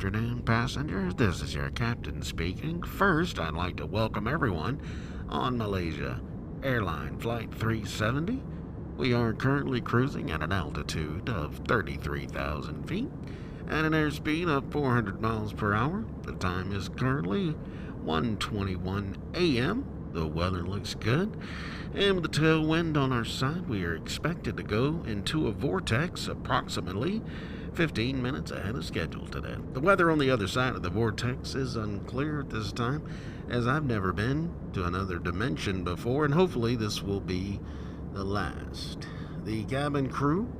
afternoon, passengers. This is your captain speaking. First, I'd like to welcome everyone on Malaysia Airlines Flight 370. We are currently cruising at an altitude of 33,000 feet at an airspeed of 400 miles per hour. The time is currently 1:21 a.m. The weather looks good, and with the tailwind on our side, we are expected to go into a vortex approximately 15 minutes ahead of schedule today. The weather on the other side of the vortex is unclear at this time, as I've never been to another dimension before, and hopefully this will be the last. The cabin crew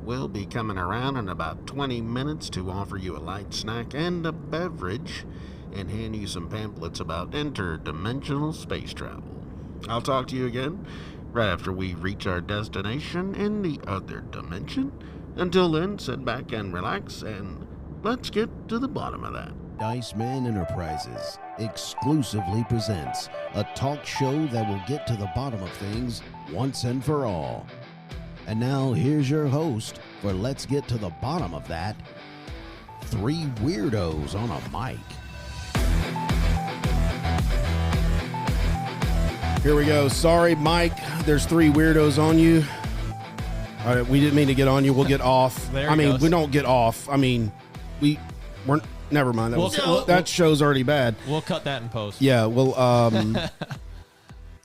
will be coming around in about 20 minutes to offer you a light snack and a beverage and hand you some pamphlets about interdimensional space travel. I'll talk to you again right after we reach our destination in the other dimension. Until then, sit back and relax, and let's get to the bottom of that. Dice Man Enterprises exclusively presents a talk show that will get to the bottom of things once and for all. And now here's your host for Let's Get to the Bottom of That, three weirdos on a mic. Here we go. Sorry, Mike, there's three weirdos on you. All right, we didn't mean to get on you. We'll get off. We don't get off. We're never mind. That show's already bad. We'll cut that in post. Yeah,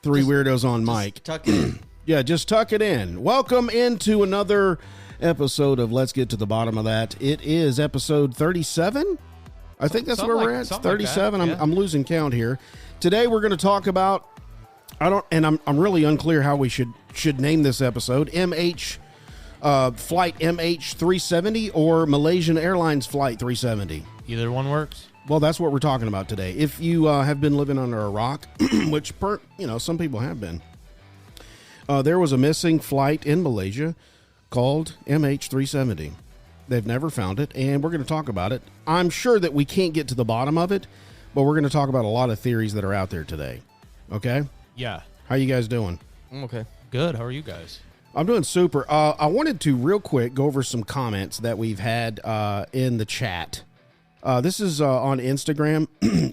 three weirdos on Mike. Tuck it in. Yeah, just tuck it in. Welcome into another episode of Let's Get to the Bottom of That. It is episode 37. I think that's where we're at. 37. Like I'm losing count here. Today we're going to talk about. I'm really unclear how we should name this episode. Flight MH370 or Malaysian Airlines Flight 370. Either one works. Well, that's what we're talking about today. If you have been living under a rock, which some people have been, there was a missing flight in Malaysia called MH370. They've never found it, and we're going to talk about it. I'm sure that we can't get to the bottom of it, but we're going to talk about a lot of theories that are out there today. Okay? Yeah. How you guys doing? I'm okay. Good. How are you guys? I'm doing super. I wanted to real quick go over some comments that we've had in the chat. This is on Instagram.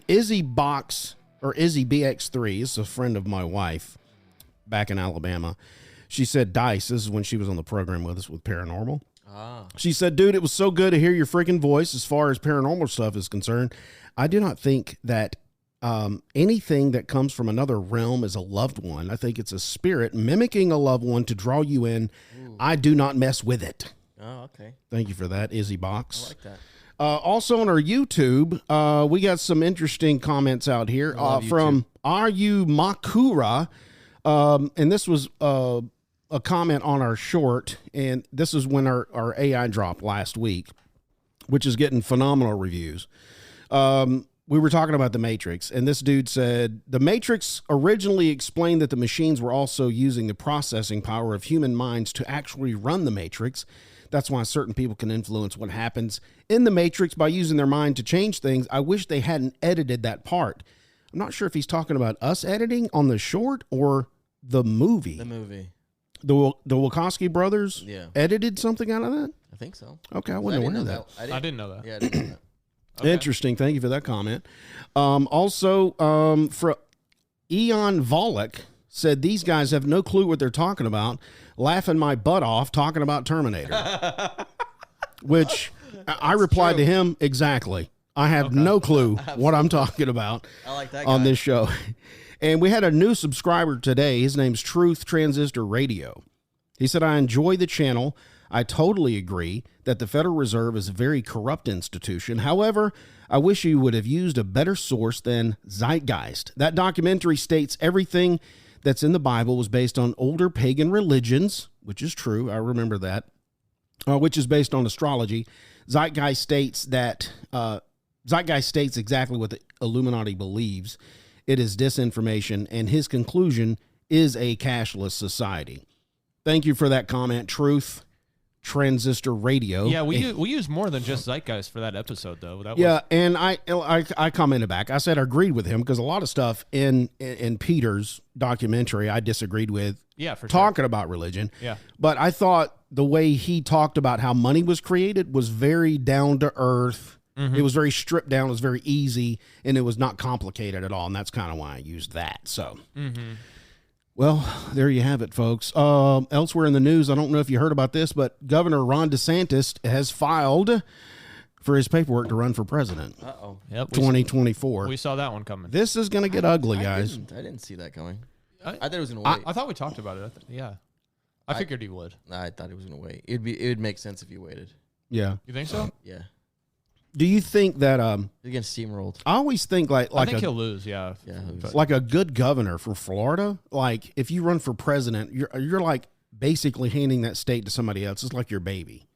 Izzy BX3 is a friend of my wife back in Alabama. She said, Dice, this is when she was on the program with us with Paranormal. She said, dude, it was so good to hear your freaking voice as far as paranormal stuff is concerned. I do not think that anything that comes from another realm is a loved one. I think it's a spirit mimicking a loved one to draw you in. Ooh. I do not mess with it. Oh, okay. Thank you for that, Izzy Box. I like that. Also on our YouTube, we got some interesting comments out here from Ayu Makura. And this was a comment on our short, and this is when our AI dropped last week, which is getting phenomenal reviews. We were talking about the Matrix, and this dude said, the Matrix originally explained that the machines were also using the processing power of human minds to actually run the Matrix. That's why certain people can influence what happens in the Matrix by using their mind to change things. I wish they hadn't edited that part. I'm not sure if he's talking about us editing on the short or the movie. The movie. The Wachowski brothers edited something out of that? I think so. Okay, I wasn't aware of that. I didn't know that. Yeah, I didn't know that. Okay. Interesting. Thank you for that comment. Also, for Eon Volek said, these guys have no clue what they're talking about, laughing my butt off talking about Terminator. Which I replied to him, exactly. I have no clue what I'm talking about I like that guy. on this show. And we had a new subscriber today. His name's Truth Transistor Radio. He said, I enjoy the channel. I totally agree that the Federal Reserve is a very corrupt institution. However, I wish you would have used a better source than Zeitgeist. That documentary states everything that's in the Bible was based on older pagan religions, which is true. I remember that, which is based on astrology. Zeitgeist states exactly what the Illuminati believes. It is disinformation, and his conclusion is a cashless society. Thank you for that comment, Truth Transistor Radio. Yeah, we use more than just Zeitgeist for that episode, though. And I commented back. I said I agreed with him because a lot of stuff in Peter's documentary I disagreed with. Yeah, for talking about religion. Yeah, but I thought the way he talked about how money was created was very down to earth. It was very stripped down. It was very easy, and it was not complicated at all. And that's kind of why I used that. So, well, there you have it, folks. Elsewhere in the news, I don't know if you heard about this, but Governor Ron DeSantis has filed for his paperwork to run for president. Yep. 2024. We saw that one coming. This is going to get ugly, guys. I didn't see that coming. I thought it was going to wait. I thought we talked about it. Yeah. I figured he would. I thought it was going to wait. It would make sense if you waited. Yeah. You think so? Yeah. Do you think that Against steamrolled. I always think I think he'll lose, yeah. Yeah. like a good governor for Florida, like if you run for president, you're like basically handing that state to somebody else. It's like your baby.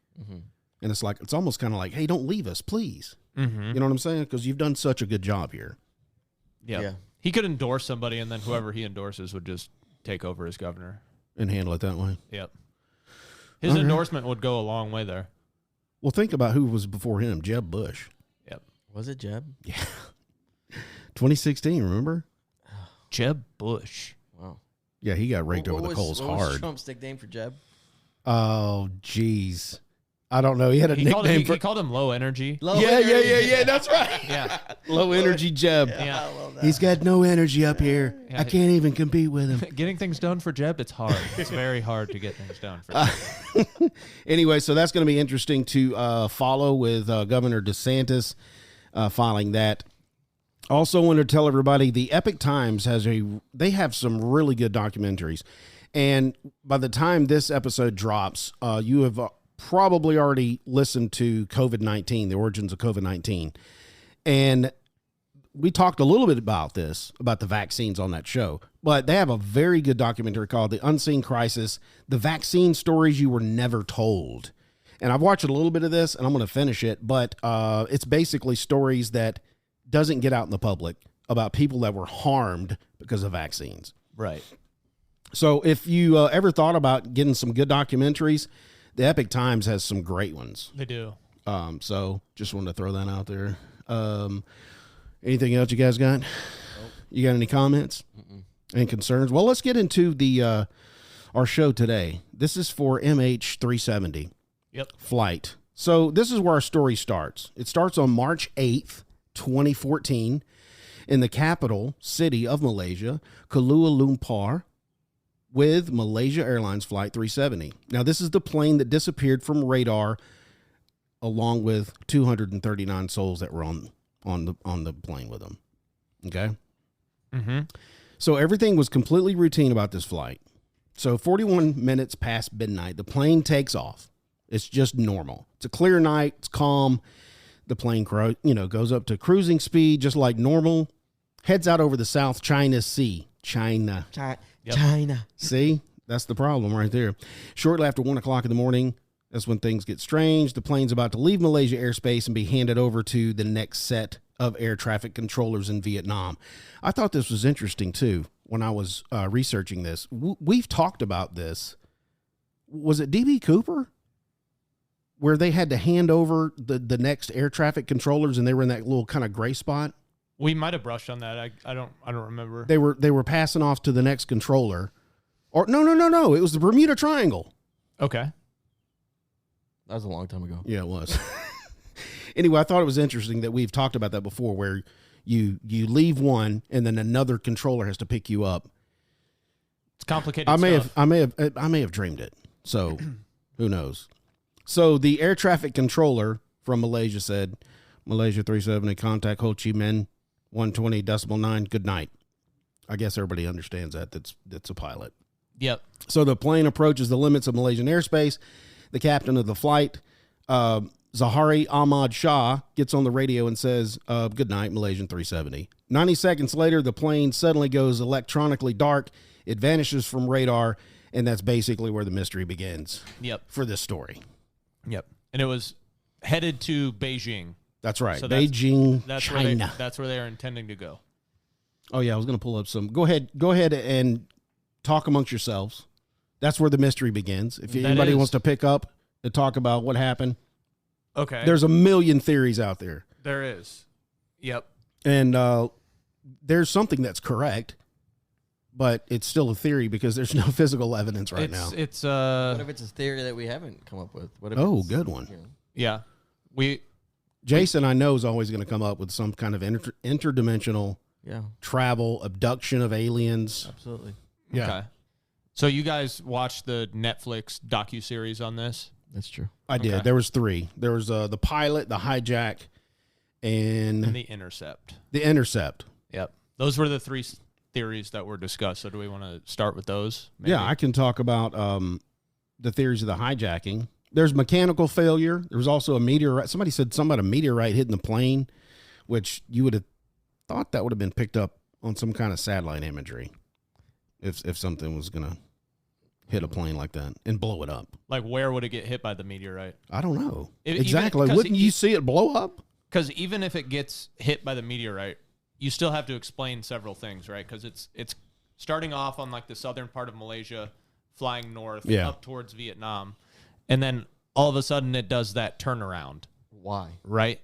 And it's like, it's almost kind of like, hey, don't leave us, please. You know what I'm saying? Because you've done such a good job here. Yeah. He could endorse somebody, and then whoever he endorses would just take over as governor. And handle it that way. Yep. His endorsement would go a long way there. Well, think about who was before him, Jeb Bush. Yep. Was it Jeb? Yeah. 2016, remember? Jeb Bush. Wow. Yeah, he got raked over the coals What was hard. Trump's nickname for Jeb? Oh, jeez. I don't know. He had a nickname He called him low energy. Yeah. That's right. Yeah. Low energy Jeb. Yeah. I love that. He's got no energy up here. Yeah. I can't even compete with him. Getting things done for Jeb, it's hard. It's very hard to get things done for Jeb. Anyway, so that's going to be interesting to follow with Governor DeSantis filing that. Also, want to tell everybody the Epic Times they have some really good documentaries, and by the time this episode drops, you have probably already listened to COVID-19, the origins of COVID-19, and we talked a little bit about the vaccines on that show, but they have a very good documentary called The Unseen Crisis, the vaccine stories you were never told. And I've watched a little bit of this and I'm going to finish it, but it's basically stories that doesn't get out in the public about people that were harmed because of vaccines. Right. So if you ever thought about getting some good documentaries, the Epic Times has some great ones. They do. So just wanted to throw that out there. Anything else you guys got? Nope. You got any comments? Any concerns? Well, let's get into the our show today. This is for MH370 flight. So this is where our story starts. It starts on March 8th, 2014 in the capital city of Malaysia, Kuala Lumpur, with Malaysia Airlines Flight 370. Now, this is the plane that disappeared from radar along with 239 souls that were on the plane with them. Okay? So everything was completely routine about this flight. So 41 minutes past midnight, the plane takes off. It's just normal. It's a clear night. It's calm. The plane, goes up to cruising speed just like normal. Heads out over the South China Sea. China. See? That's the problem right there. Shortly after 1 o'clock in the morning, that's when things get strange. The plane's about to leave Malaysia airspace and be handed over to the next set of air traffic controllers in Vietnam. I thought this was interesting, too, when I was researching this. We've talked about this. Was it D.B. Cooper? Where they had to hand over the next air traffic controllers and they were in that little kind of gray spot? We might have brushed on that. I don't remember. They were passing off to the next controller. Or no. It was the Bermuda Triangle. Okay. That was a long time ago. Yeah, it was. Anyway, I thought it was interesting that we've talked about that before, where you leave one and then another controller has to pick you up. It's complicated. I may have dreamed it. So who knows? So the air traffic controller from Malaysia said, Malaysia 370, contact Ho Chi Minh 120.9. Good night. I guess everybody understands that. That's a pilot. Yep. So the plane approaches the limits of Malaysian airspace. The captain of the flight, Zaharie Ahmad Shah, gets on the radio and says, good night, Malaysian 370. 90 seconds later, the plane suddenly goes electronically dark. It vanishes from radar, and that's basically where the mystery begins. Yep. For this story. Yep. And it was headed to Beijing. That's right. So Beijing, that's China. That's where they are intending to go. Oh, yeah, I was going to pull up some. Go ahead and talk amongst yourselves. That's where the mystery begins. If anybody wants to pick up and talk about what happened. Okay. There's a million theories out there. There is. Yep. And there's something that's correct, but it's still a theory because there's no physical evidence right now. What if it's a theory that we haven't come up with? Good one. Yeah. Jason, I know, is always going to come up with some kind of interdimensional travel, abduction of aliens. Absolutely. Yeah. Okay. So you guys watched the Netflix docuseries on this? That's true. I did. There was 3. There was the pilot, the hijack, and the Intercept. The Intercept. Yep. Those were the 3 theories that were discussed. So do we want to start with those? Maybe? Yeah, I can talk about the theories of the hijacking. There's mechanical failure. There was also a meteorite. Somebody said something about a meteorite hitting the plane, which you would have thought that would have been picked up on some kind of satellite imagery if something was going to hit a plane like that and blow it up. Like, where would it get hit by the meteorite? I don't know. Exactly. Wouldn't you see it blow up? Because even if it gets hit by the meteorite, you still have to explain several things, right? Because it's starting off on like the southern part of Malaysia, flying north up towards Vietnam, and then all of a sudden it does that turnaround. Why? Right?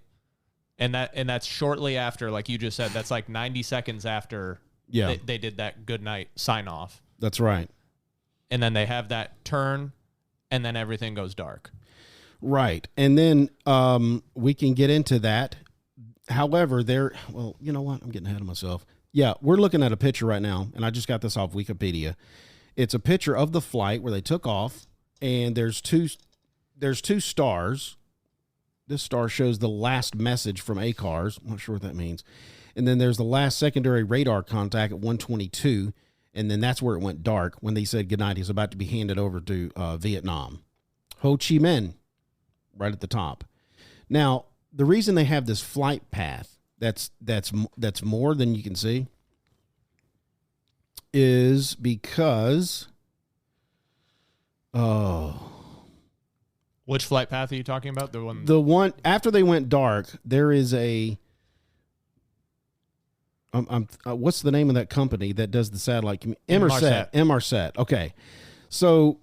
And that's shortly after, like you just said, that's like 90 seconds after they did that good night sign off. That's right. And then they have that turn, and then everything goes dark. Right. And then we can get into that. However, well, you know what? I'm getting ahead of myself. Yeah, we're looking at a picture right now, and I just got this off Wikipedia. It's a picture of the flight where they took off, and there's two stars. This star shows the last message from ACARS. I'm not sure what that means. And then there's the last secondary radar contact at 1:22, and then that's where it went dark when they said goodnight. He's about to be handed over to Vietnam. Ho Chi Minh, right at the top. Now, the reason they have this flight path that's more than you can see is because which flight path are you talking about? The one after they went dark, there is a what's the name of that company that does the satellite Inmarsat. Okay. So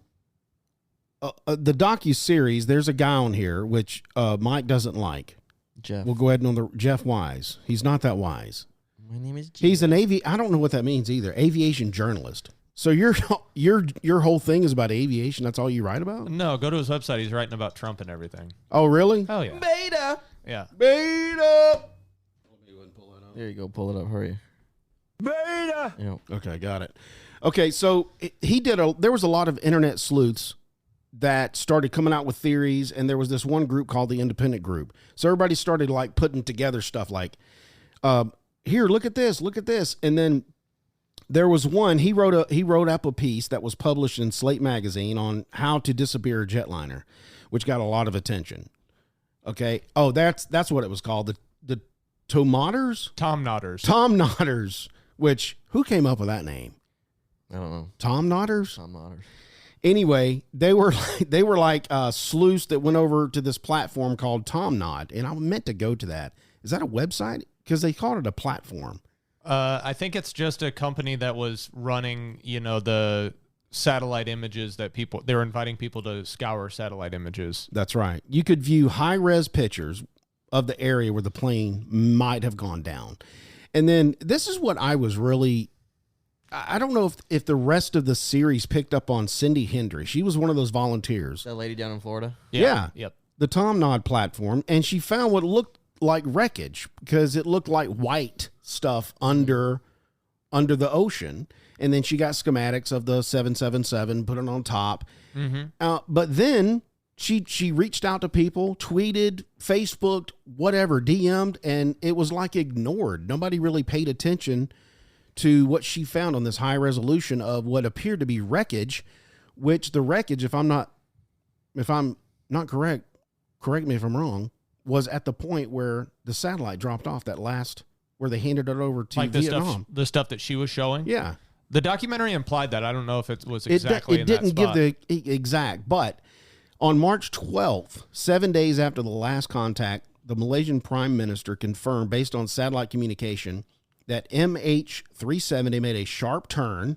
the docu-series, there's a guy on here which Mike doesn't like. Jeff. We'll go ahead and on the Jeff Wise. He's not that wise. My name is Jeff. He's an I don't know what that means either. Aviation journalist. So your whole thing is about aviation. That's all you write about? No, go to his website. He's writing about Trump and everything. Oh, really? Oh yeah. Beta. Yeah. Beta. There you go. Pull it up. Hurry. Beta. Yep. Okay, got it. Okay, so there was a lot of internet sleuths that started coming out with theories, and there was this one group called the Independent Group. So everybody started like putting together stuff like, here, look at this, and then there was one. He wrote up a piece that was published in Slate magazine on how to disappear a jetliner, which got a lot of attention. Okay, that's what it was called, the Tom Nodders. Which who came up with that name? I don't know. Tom Nodders. Nodders. Anyway, they were like sleuths that went over to this platform called Tom Nod, and I meant to go to that. Is that a website? Because they called it a platform. I think it's just a company that was running, the satellite images that they were inviting people to scour satellite images. That's right. You could view high-res pictures of the area where the plane might have gone down. And then this is what I was really... I don't know if the rest of the series picked up on Cindy Hendry. She was one of those volunteers. That lady down in Florida? Yeah. Yep. The Tom Nod platform. And she found what looked like wreckage because it looked like white stuff under the ocean. And then she got schematics of the 777, put it on top. Mm-hmm. But then she reached out to people, tweeted, Facebooked, whatever, DM'd, and it was like ignored. Nobody really paid attention to what she found on this high resolution of what appeared to be wreckage, which the wreckage, if I'm not correct me if I'm wrong, was at the point where the satellite dropped off where they handed it over to Vietnam. The stuff that she was showing? Yeah. The documentary implied that. I don't know if it was exactly in that spot. It didn't give the exact, but on March 12th, 7 days after the last contact, the Malaysian Prime Minister confirmed, based on satellite communication, that MH370 made a sharp turn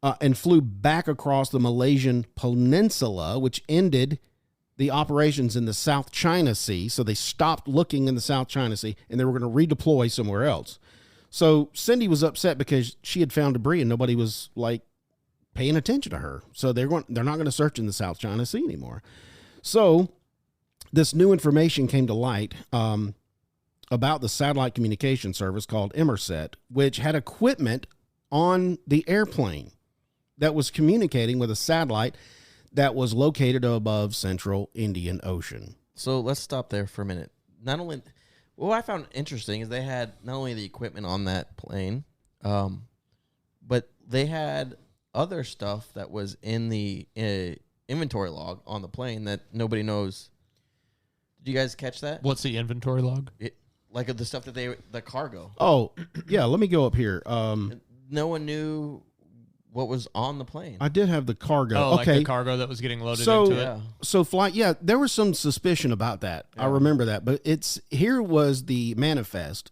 and flew back across the Malaysian peninsula, which ended the operations in the South China Sea. So they stopped looking in the South China Sea, and they were going to redeploy somewhere else. So Cindy was upset because she had found debris and nobody was like paying attention to her. So they're not going to search in the South China Sea anymore. So this new information came to light about the satellite communication service called Emersat, which had equipment on the airplane that was communicating with a satellite that was located above Central Indian Ocean. So let's stop there for a minute. What I found interesting is they had not only the equipment on that plane, but they had other stuff that was in the inventory log on the plane that nobody knows. Did you guys catch that? What's the inventory log? Like the stuff that the cargo. Oh, yeah, let me go up here. No one knew what was on the plane. I did have the cargo. Oh, okay. like the cargo that was getting loaded into it? So flight, yeah, there was some suspicion about that. Yeah. I remember that. But here was the manifest.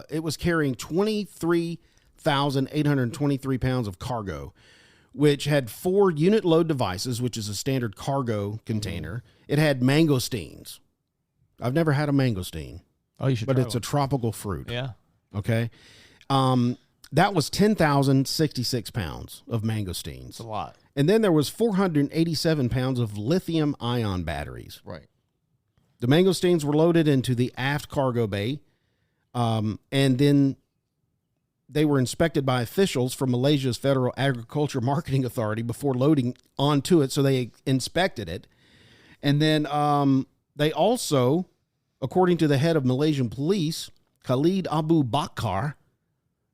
It was carrying 23,823 pounds of cargo, which had 4 unit load devices, which is a standard cargo container. It had mangosteens. I've never had a mangosteen. Oh, you should But try it's one. a tropical fruit. Yeah. Okay. That was 10,066 pounds of mangosteens. It's a lot. And then there was 487 pounds of lithium ion batteries. Right. The mangosteens were loaded into the aft cargo bay. And then they were inspected by officials from Malaysia's Federal Agriculture Marketing Authority before loading onto it. So they inspected it. And then they also, according to the head of Malaysian police, Khalid Abu Bakar,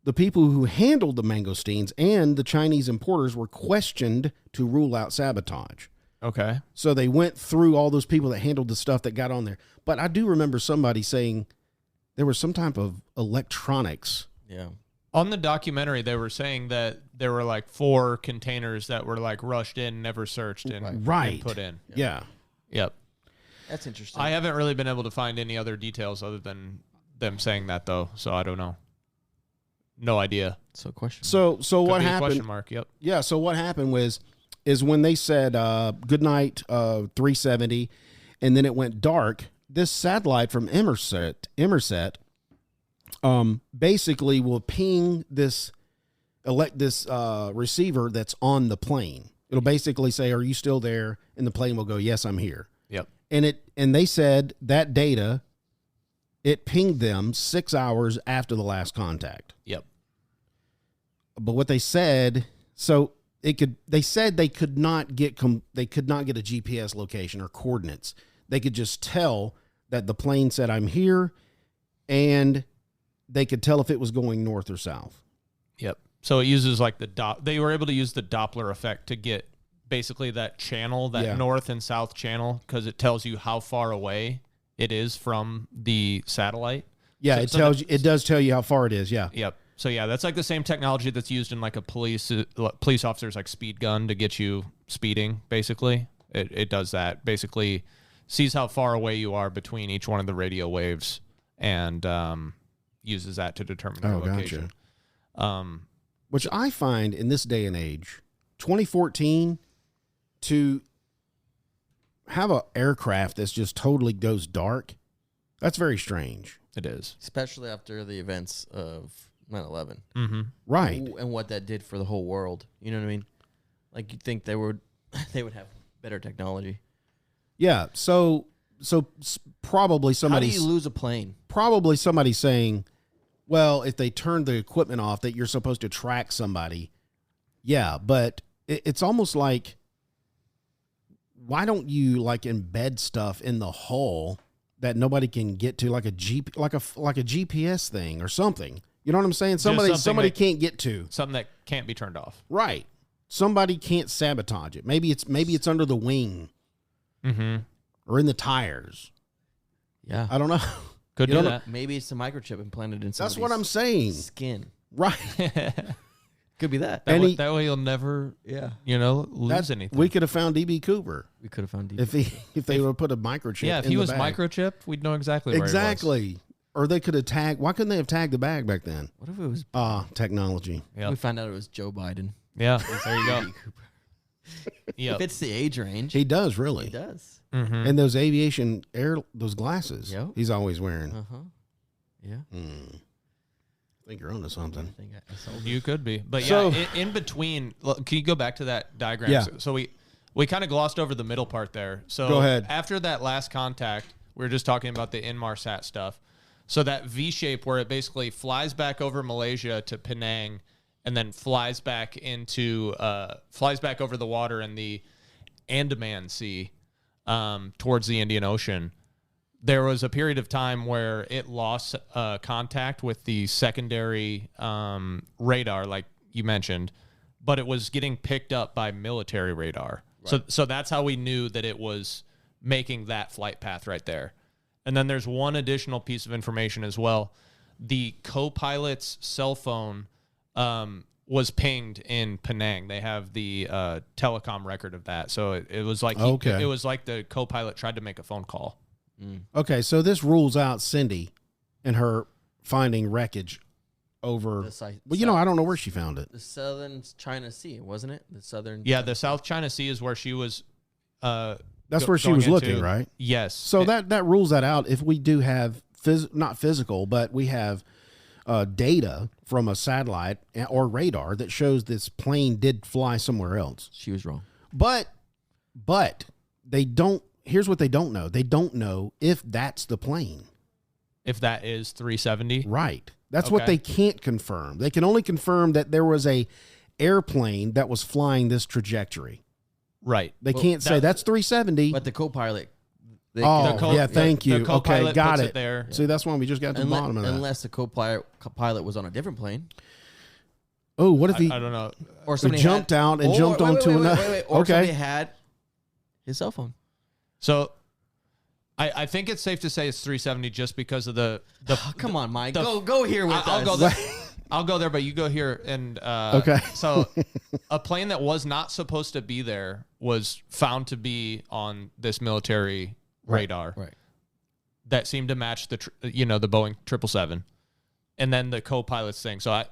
the people who handled the mangosteens and the Chinese importers were questioned to rule out sabotage. Okay. So they went through all those people that handled the stuff that got on there. But I do remember somebody saying there was some type of electronics. Yeah. On the documentary, they were saying that there were like 4 containers that were like rushed in, never searched, and put in. Yeah. Yep. That's interesting. I haven't really been able to find any other details other than them saying that, though. So I don't know. No idea. So question. So what Could be a happened? question mark. Yep. Yeah. So what happened is when they said good night 370, and then it went dark. This satellite from Emersat, basically will ping this receiver that's on the plane. It'll basically say, "Are you still there?" And the plane will go, "Yes, I'm here." Yep. And they said that data, it pinged them 6 hours after the last contact. Yep. But what they said, they said they could not get a GPS location or coordinates. They could just tell that the plane said, "I'm here," and they could tell if it was going north or south. Yep. So it uses like they were able to use the Doppler effect to get basically that channel, that north and south channel, because it tells you how far away it is from the satellite. Yeah, it does tell you how far it is. Yeah. Yep. So yeah, that's like the same technology that's used in like a police officer's like speed gun to get you speeding. Basically, it does that. Basically, sees how far away you are between each one of the radio waves and uses that to determine your location. Gotcha. Which I find in this day and age, 2014, to have an aircraft that's just totally goes dark, that's very strange. It is. Especially after the events of 9/11. Mm-hmm. Right. And what that did for the whole world. You know what I mean? Like, you'd think they would have better technology. Yeah. So probably somebody. How do you lose a plane? Probably somebody saying, well, if they turn the equipment off, that you're supposed to track somebody. Yeah, but it's almost like, why don't you like embed stuff in the hull that nobody can get to, like a GPS thing or something? You know what I'm saying? Somebody can't get to something that can't be turned off. Right. Somebody can't sabotage it. Maybe it's under the wing, or in the tires. Yeah, I don't know. Could do that. Maybe it's a microchip implanted in. That's what I'm saying. Skin. Right. Could be that. That way you'll never, lose anything. We could have found DB Cooper. We could have found if they would have put a microchip. Yeah, if in he the was bag. microchipped, we'd know exactly where Exactly. he was. Or they could have tagged. Why couldn't they have tagged the bag back then? What if it was? Technology. Yep. We found out it was Joe Biden. Yeah, there you go. Yep. It fits the age range. He does really. He does. Mm-hmm. And those those glasses. Yep. He's always wearing. Yeah. I think you're onto something. You could be, but So- in between, can you go back to that diagram? Yeah. So We kind of glossed over the middle part there. So Go ahead. After that last contact, we were just talking about the Inmarsat stuff. So that V shape where it basically flies back over Malaysia to Penang and then flies back over the water in the Andaman Sea towards the Indian Ocean. There was a period of time where it lost contact with the secondary radar, like you mentioned, but it was getting picked up by military radar. Right. So that's how we knew that it was making that flight path right there. And then there's one additional piece of information as well. The co-pilot's cell phone was pinged in Penang. They have the telecom record of that. So it was like it was like the co-pilot tried to make a phone call. Okay, so this rules out Cindy and her finding wreckage over. Well, I don't know where she found it. The southern China Sea, wasn't it? The southern. Yeah, the South China Sea is where she was. That's where she was looking, right? Yes. So that rules that out. If we do have not physical, but we have data from a satellite or radar that shows this plane did fly somewhere else. She was wrong. But they don't. Here's what they don't know. They don't know if that's the plane. If that is 370. Right. That's what they can't confirm. They can only confirm that there was a airplane that was flying this trajectory. Right. They can't say that's 370. But the co-pilot. Thank you. Okay, got it. There. See, that's why we just got to the bottom of that. Unless the co-pilot was on a different plane. Oh, what if he? I don't know. Or somebody jumped out and jumped onto another. Or somebody had his cell phone. So, I think it's safe to say it's 370 just because of the come on, Mike. Go here with I'll us. go there. I'll go there, but you go here. And okay. So, a plane that was not supposed to be there was found to be on this military radar. Right. That seemed to match the Boeing 777, and then the co-pilot's thing. So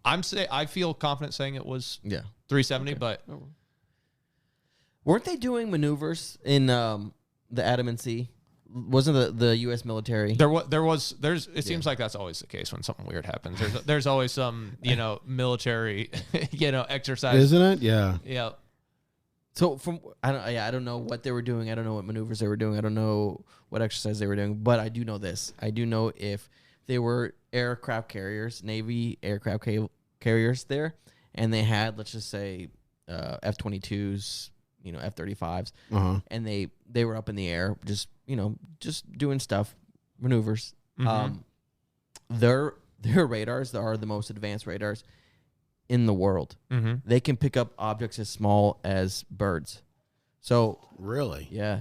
I feel confident saying it was 370, but. Weren't they doing maneuvers in the Andaman Sea? Wasn't the U.S. military? It seems like that's always the case when something weird happens. There's always some military exercise, isn't it? Yeah. Yeah. So I don't know what they were doing. I don't know what maneuvers they were doing. I don't know what exercise they were doing. But I do know this. I do know if they were aircraft carriers, Navy aircraft carriers there, and they had, let's just say, F-22s. F-35s, and they were up in the air, just doing stuff, maneuvers. Mm-hmm. Their radars are the most advanced radars in the world. Mm-hmm. They can pick up objects as small as birds. So really, yeah.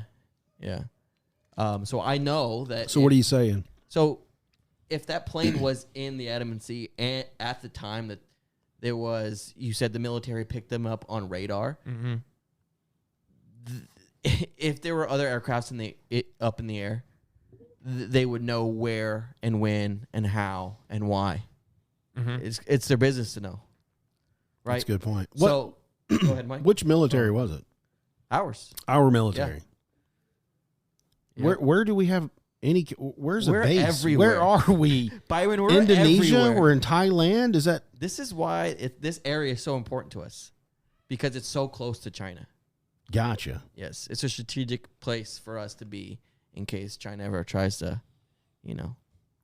So I know that. So what are you saying? So if that plane was in the Andaman Sea and at the time that there was, you said the military picked them up on radar. Mm-hmm. If there were other aircrafts up in the air, they would know where and when and how and why. Mm-hmm. It's their business to know, right? That's a good point. So, go ahead, Mike. Which military was it? Ours. Our military. Yeah. Where do we have any? Where's We're the base? everywhere. Where are we? Byron, we're Indonesia. everywhere. We're in Thailand. Is that? This is why this area is so important to us, because it's so close to China. Gotcha. Yes, it's a strategic place for us to be in case China ever tries to,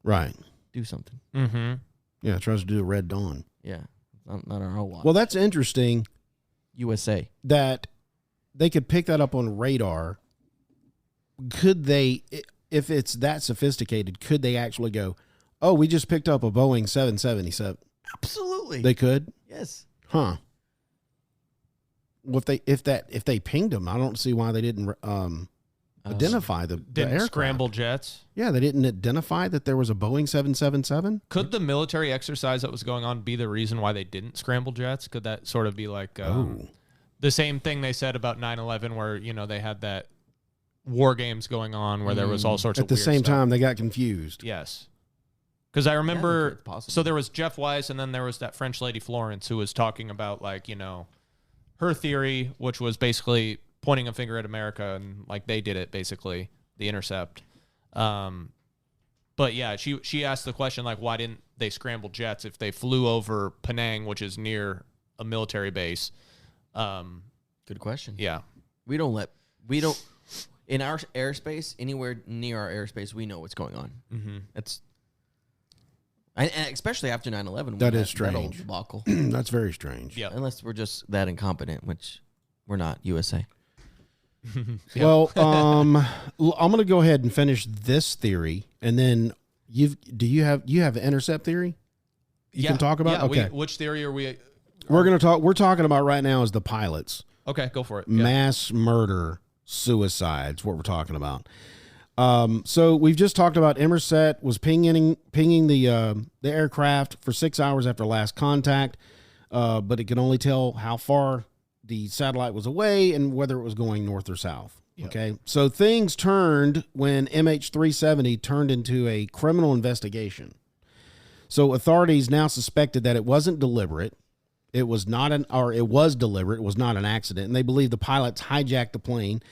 right, do something. Mm-hmm. Yeah, tries to do a Red Dawn. Yeah, not our whole lot. Well, that's interesting. USA. That they could pick that up on radar. Could they, if it's that sophisticated, could they actually go, oh, we just picked up a Boeing 777? Absolutely. They could? Yes. Huh. Well, if they pinged them, I don't see why they didn't identify the aircraft. Scramble jets. Yeah, they didn't identify that there was a Boeing 777. Could the military exercise that was going on be the reason why they didn't scramble jets? Could that sort of be like the same thing they said about 9/11, where they had that war games going on where there was all sorts of at the weird same stuff. time they got confused. Yes. Because I remember, it's possible. so there was Jeff Weiss, and then there was that French lady Florence who was talking about her theory, which was basically pointing a finger at America and they did it, basically, the intercept. But yeah, she asked the question, why didn't they scramble jets if they flew over Penang, which is near a military base? Good question. Yeah. We don't in our airspace, anywhere near our airspace, we know what's going on. Mm-hmm. And especially after 9/11. That is strange. That old debacle. That's very strange. Yeah. Unless we're just that incompetent, which we're not. USA. Yep. Well, I'm going to go ahead and finish this theory, and then you have an intercept theory you can talk about? Yeah, okay. Which theory are we? We're talking about right now is the pilots. Okay, go for it. Yeah. Mass murder, suicides, what we're talking about. So we've just talked about Emerset was pinging the aircraft for 6 hours after last contact, but it could only tell how far the satellite was away and whether it was going north or south. Yep. Okay, so things turned when MH370 turned into a criminal investigation. So authorities now suspected that it wasn't deliberate. It was it was deliberate. It was not an accident. And they believe the pilots hijacked the plane,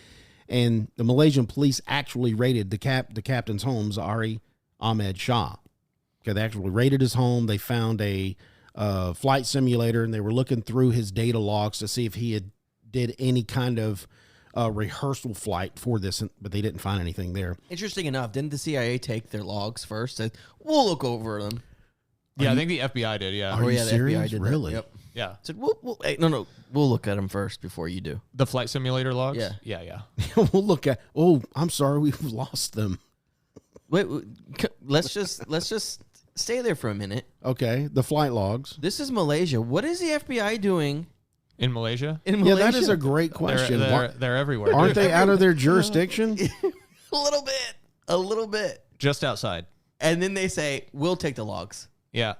and the Malaysian police actually raided the captain's home, Zaharie Ahmad Shah. Okay, they actually raided his home. They found a flight simulator, and they were looking through his data logs to see if he did any kind of rehearsal flight for this, but they didn't find anything there. Interesting enough, didn't the CIA take their logs first? Said, we'll look over them. Yeah, I think the FBI did. Yeah. Are you the serious? FBI did Really? That. Yep. Yeah. Said, we'll look at them first before you do. The flight simulator logs? Yeah. Yeah. We'll look at. Oh, I'm sorry, we've lost them. Wait, let's just stay there for a minute. Okay, the flight logs. This is Malaysia. What is the FBI doing In Malaysia? in Malaysia? Yeah, that is a great question. They're everywhere. Aren't they out of their jurisdiction? a little bit. Just outside. And then they say, we'll take the logs. Yeah.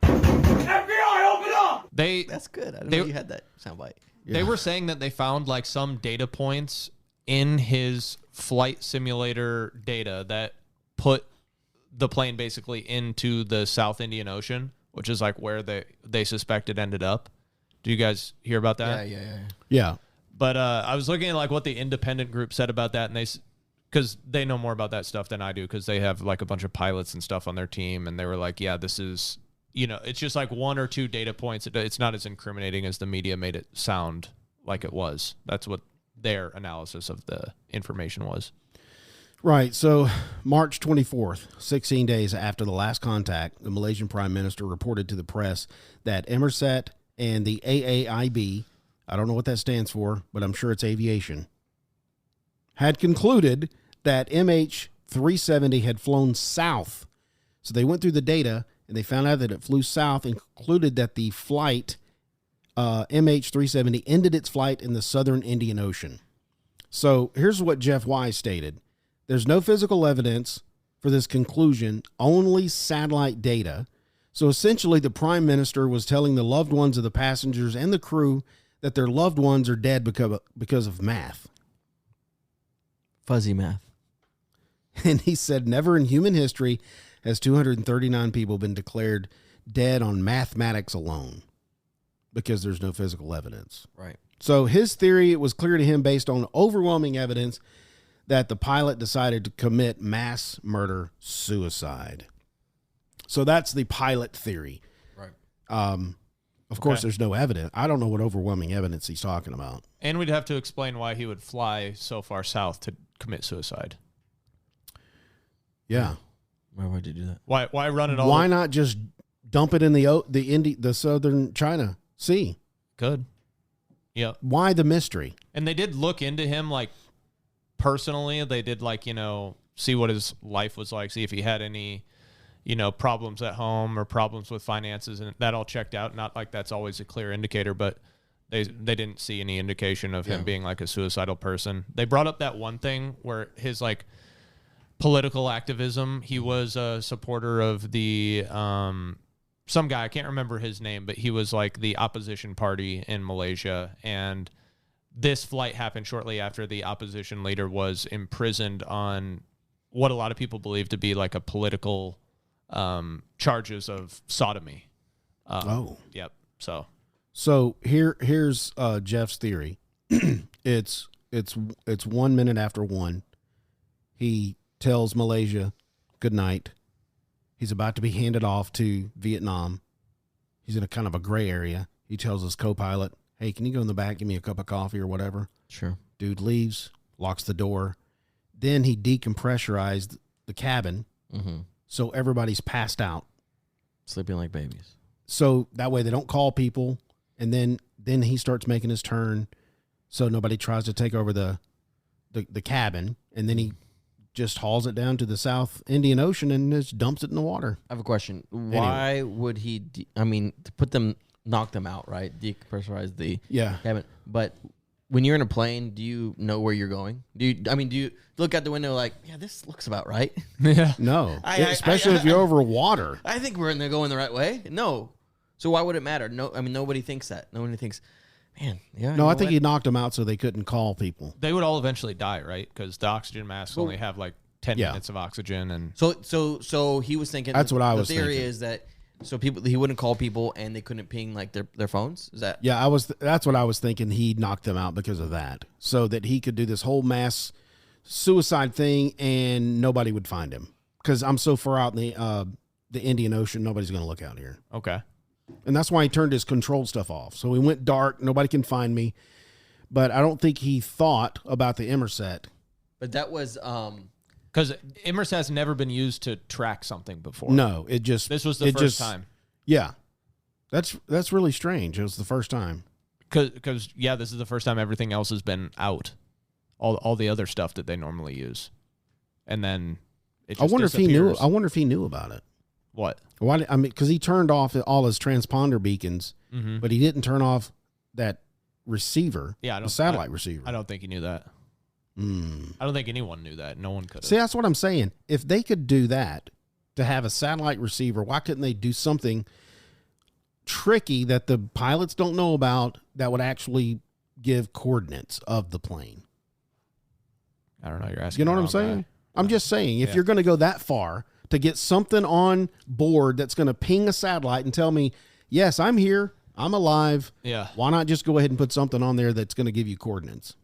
FBI, open up! That's good. I didn't know you had that soundbite. They were saying that they found like some data points in his flight simulator data that put the plane basically into the South Indian Ocean, which is like where they suspect it ended up. Do you guys hear about that? Yeah. But I was looking at like what the independent group said about that, and because they know more about that stuff than I do, because they have like a bunch of pilots and stuff on their team, and they were like, yeah, this is, it's just like one or two data points. It's not as incriminating as the media made it sound like it was. That's what their analysis of the information was. Right. So March 24th, 16 days after the last contact, the Malaysian Prime Minister reported to the press that Emerset and the AAIB, I don't know what that stands for, but I'm sure it's aviation, had concluded that MH370 had flown south. So they went through the data and they found out that it flew south and concluded that the flight MH370 ended its flight in the southern Indian Ocean. So here's what Jeff Wise stated. There's no physical evidence for this conclusion, only satellite data. So essentially, the Prime Minister was telling the loved ones of the passengers and the crew that their loved ones are dead because of math. Fuzzy math. And he said, never in human history has 239 people been declared dead on mathematics alone because there's no physical evidence. Right. So his theory, it was clear to him based on overwhelming evidence that the pilot decided to commit mass murder suicide. So that's the pilot theory. Right. Of course, there's no evidence. I don't know what overwhelming evidence he's talking about. And we'd have to explain why he would fly so far south to commit suicide. Yeah. Why would you do that? Why run it all? Why not just dump it in the southern China Sea? Good. Yeah. Why the mystery? And they did look into him like personally. They did like, see what his life was like, see if he had any, problems at home or problems with finances, and that all checked out. Not like that's always a clear indicator, but they didn't see any indication of him being like a suicidal person. They brought up that one thing where his like political activism, he was a supporter of the some guy, I can't remember his name, but he was like the opposition party in Malaysia, and this flight happened shortly after the opposition leader was imprisoned on what a lot of people believe to be like a political charges of sodomy. Yep. So here's Jeff's theory. It's 1 minute after 1. He tells Malaysia good night. He's about to be handed off to Vietnam. He's in a kind of a gray area. He tells his co-pilot, hey, can you go in the back, give me a cup of coffee or whatever? Sure. Dude leaves, locks the door. Then he decompressurized the cabin, so everybody's passed out. Sleeping like babies. So that way they don't call people, and then he starts making his turn so nobody tries to take over the cabin, and then he just hauls it down to the South Indian Ocean and just dumps it in the water. I have a question. Why would he, to knock them out, right? Decompressurize the cabin. But when you're in a plane, do you know where you're going? Do you look out the window like, yeah, this looks about right? Yeah. No. Especially if you're over water. I think we're going the right way. No. So why would it matter? No, nobody thinks that. Nobody thinks, man, yeah. No, I think he knocked them out so they couldn't call people. They would all eventually die, right? Because the oxygen masks only have like 10 minutes of oxygen, and so he was thinking. That's what I was thinking. The theory is that he wouldn't call people and they couldn't ping like their phones. Is that? Yeah, that's what I was thinking. He knocked them out because of that, so that he could do this whole mass suicide thing and nobody would find him. Because I'm so far out in the Indian Ocean, nobody's going to look out here. Okay. And that's why he turned his control stuff off. So he went dark. Nobody can find me. But I don't think he thought about the Emerset. But that was because Emerset has never been used to track something before. No, this was the first time. Yeah, that's really strange. It was the first time. Because this is the first time everything else has been out. All the other stuff that they normally use, and then it just disappears. I wonder if he knew about it. What? Why? I mean, because he turned off all his transponder beacons, but he didn't turn off that receiver. Yeah, the satellite receiver. I don't think he knew that. I don't think anyone knew that. No one could. See, that's what I'm saying. If they could do that to have a satellite receiver, why couldn't they do something tricky that the pilots don't know about that would actually give coordinates of the plane? I don't know. You're asking. You know what I'm saying? Guy. I'm just saying, if you're going to go that far to get something on board that's going to ping a satellite and tell me, yes, I'm here, I'm alive. Yeah. Why not just go ahead and put something on there that's going to give you coordinates?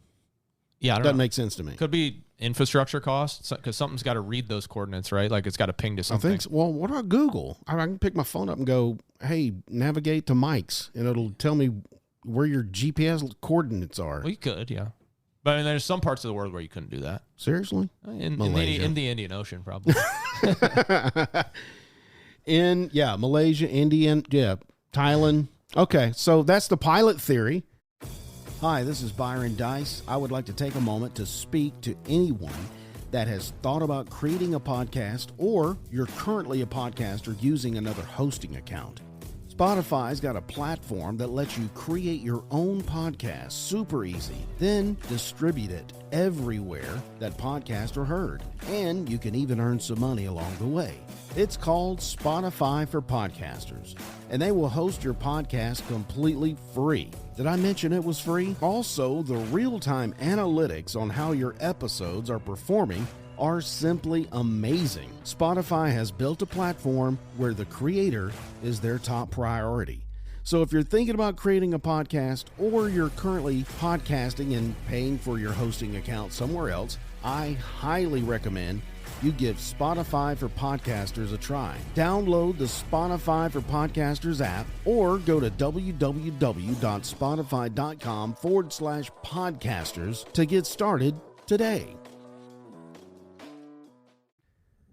Yeah, doesn't make sense to me. Could be infrastructure costs because something's got to read those coordinates, right? Like it's got to ping to something. I think so. Well, what about Google? I can pick my phone up and go, hey, navigate to Mike's, and it'll tell me where your GPS coordinates are. Well, you could, yeah. But I mean, there's some parts of the world where you couldn't do that. Seriously? In the Indian Ocean, probably. Malaysia, Thailand. Okay, so that's the pilot theory. Hi, this is Byron Dice. I would like to take a moment to speak to anyone that has thought about creating a podcast, or you're currently a podcaster using another hosting account. Spotify's got a platform that lets you create your own podcast super easy, then distribute it everywhere that podcasts are heard. And you can even earn some money along the way. It's called Spotify for Podcasters, and they will host your podcast completely free. Did I mention it was free? Also, the real-time analytics on how your episodes are performing are simply amazing. Spotify has built a platform where the creator is their top priority. So if you're thinking about creating a podcast, or you're currently podcasting and paying for your hosting account somewhere else, I highly recommend you give Spotify for Podcasters a try. Download the Spotify for Podcasters app, or go to www.spotify.com/podcasters to get started today.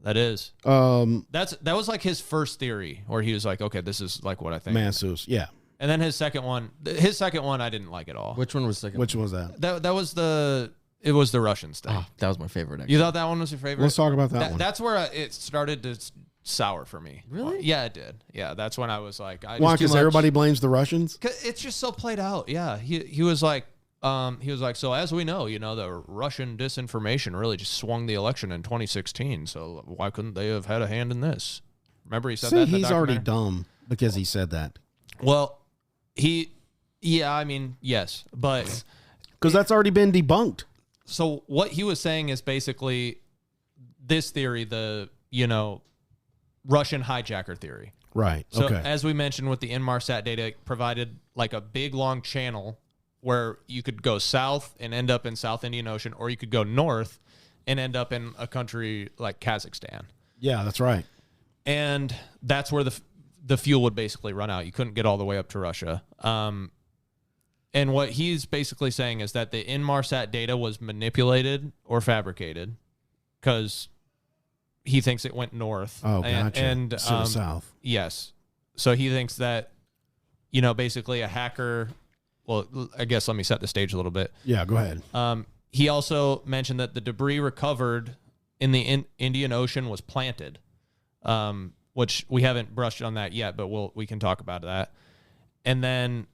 That is. That was like his first theory, where he was like, okay, this is like what I think. Massus, yeah. And then his second one I didn't like at all. Which one was second? Which one was that? It was the Russians thing. Oh, that was my favorite, actually. You thought that one was your favorite? Let's talk about that one. That's where it started to sour for me. Really? Yeah, it did. Yeah, that's when I was like... Why? Because everybody blames the Russians? It's just so played out. Yeah, he was like... so as we know, the Russian disinformation really just swung the election in 2016. So why couldn't they have had a hand in this? Remember he said that in the he's already documentary? dumb because he said that. Well, yes, but... Because that's already been debunked. So what he was saying is basically this theory, the, Russian hijacker theory. Right. So okay. as we mentioned with the Inmarsat data, it provided like a big long channel where you could go south and end up in South Indian Ocean, or you could go north and end up in a country like Kazakhstan. Yeah, that's right. And that's where the fuel would basically run out. You couldn't get all the way up to Russia. And what he's basically saying is that the Inmarsat data was manipulated or fabricated because he thinks it went north. Oh, gotcha. And Instead of south. Yes. So he thinks that, basically a hacker. Well, I guess let me set the stage a little bit. Yeah, go ahead. He also mentioned that the debris recovered in the Indian Ocean was planted, which we haven't brushed on that yet, but we can talk about that. And then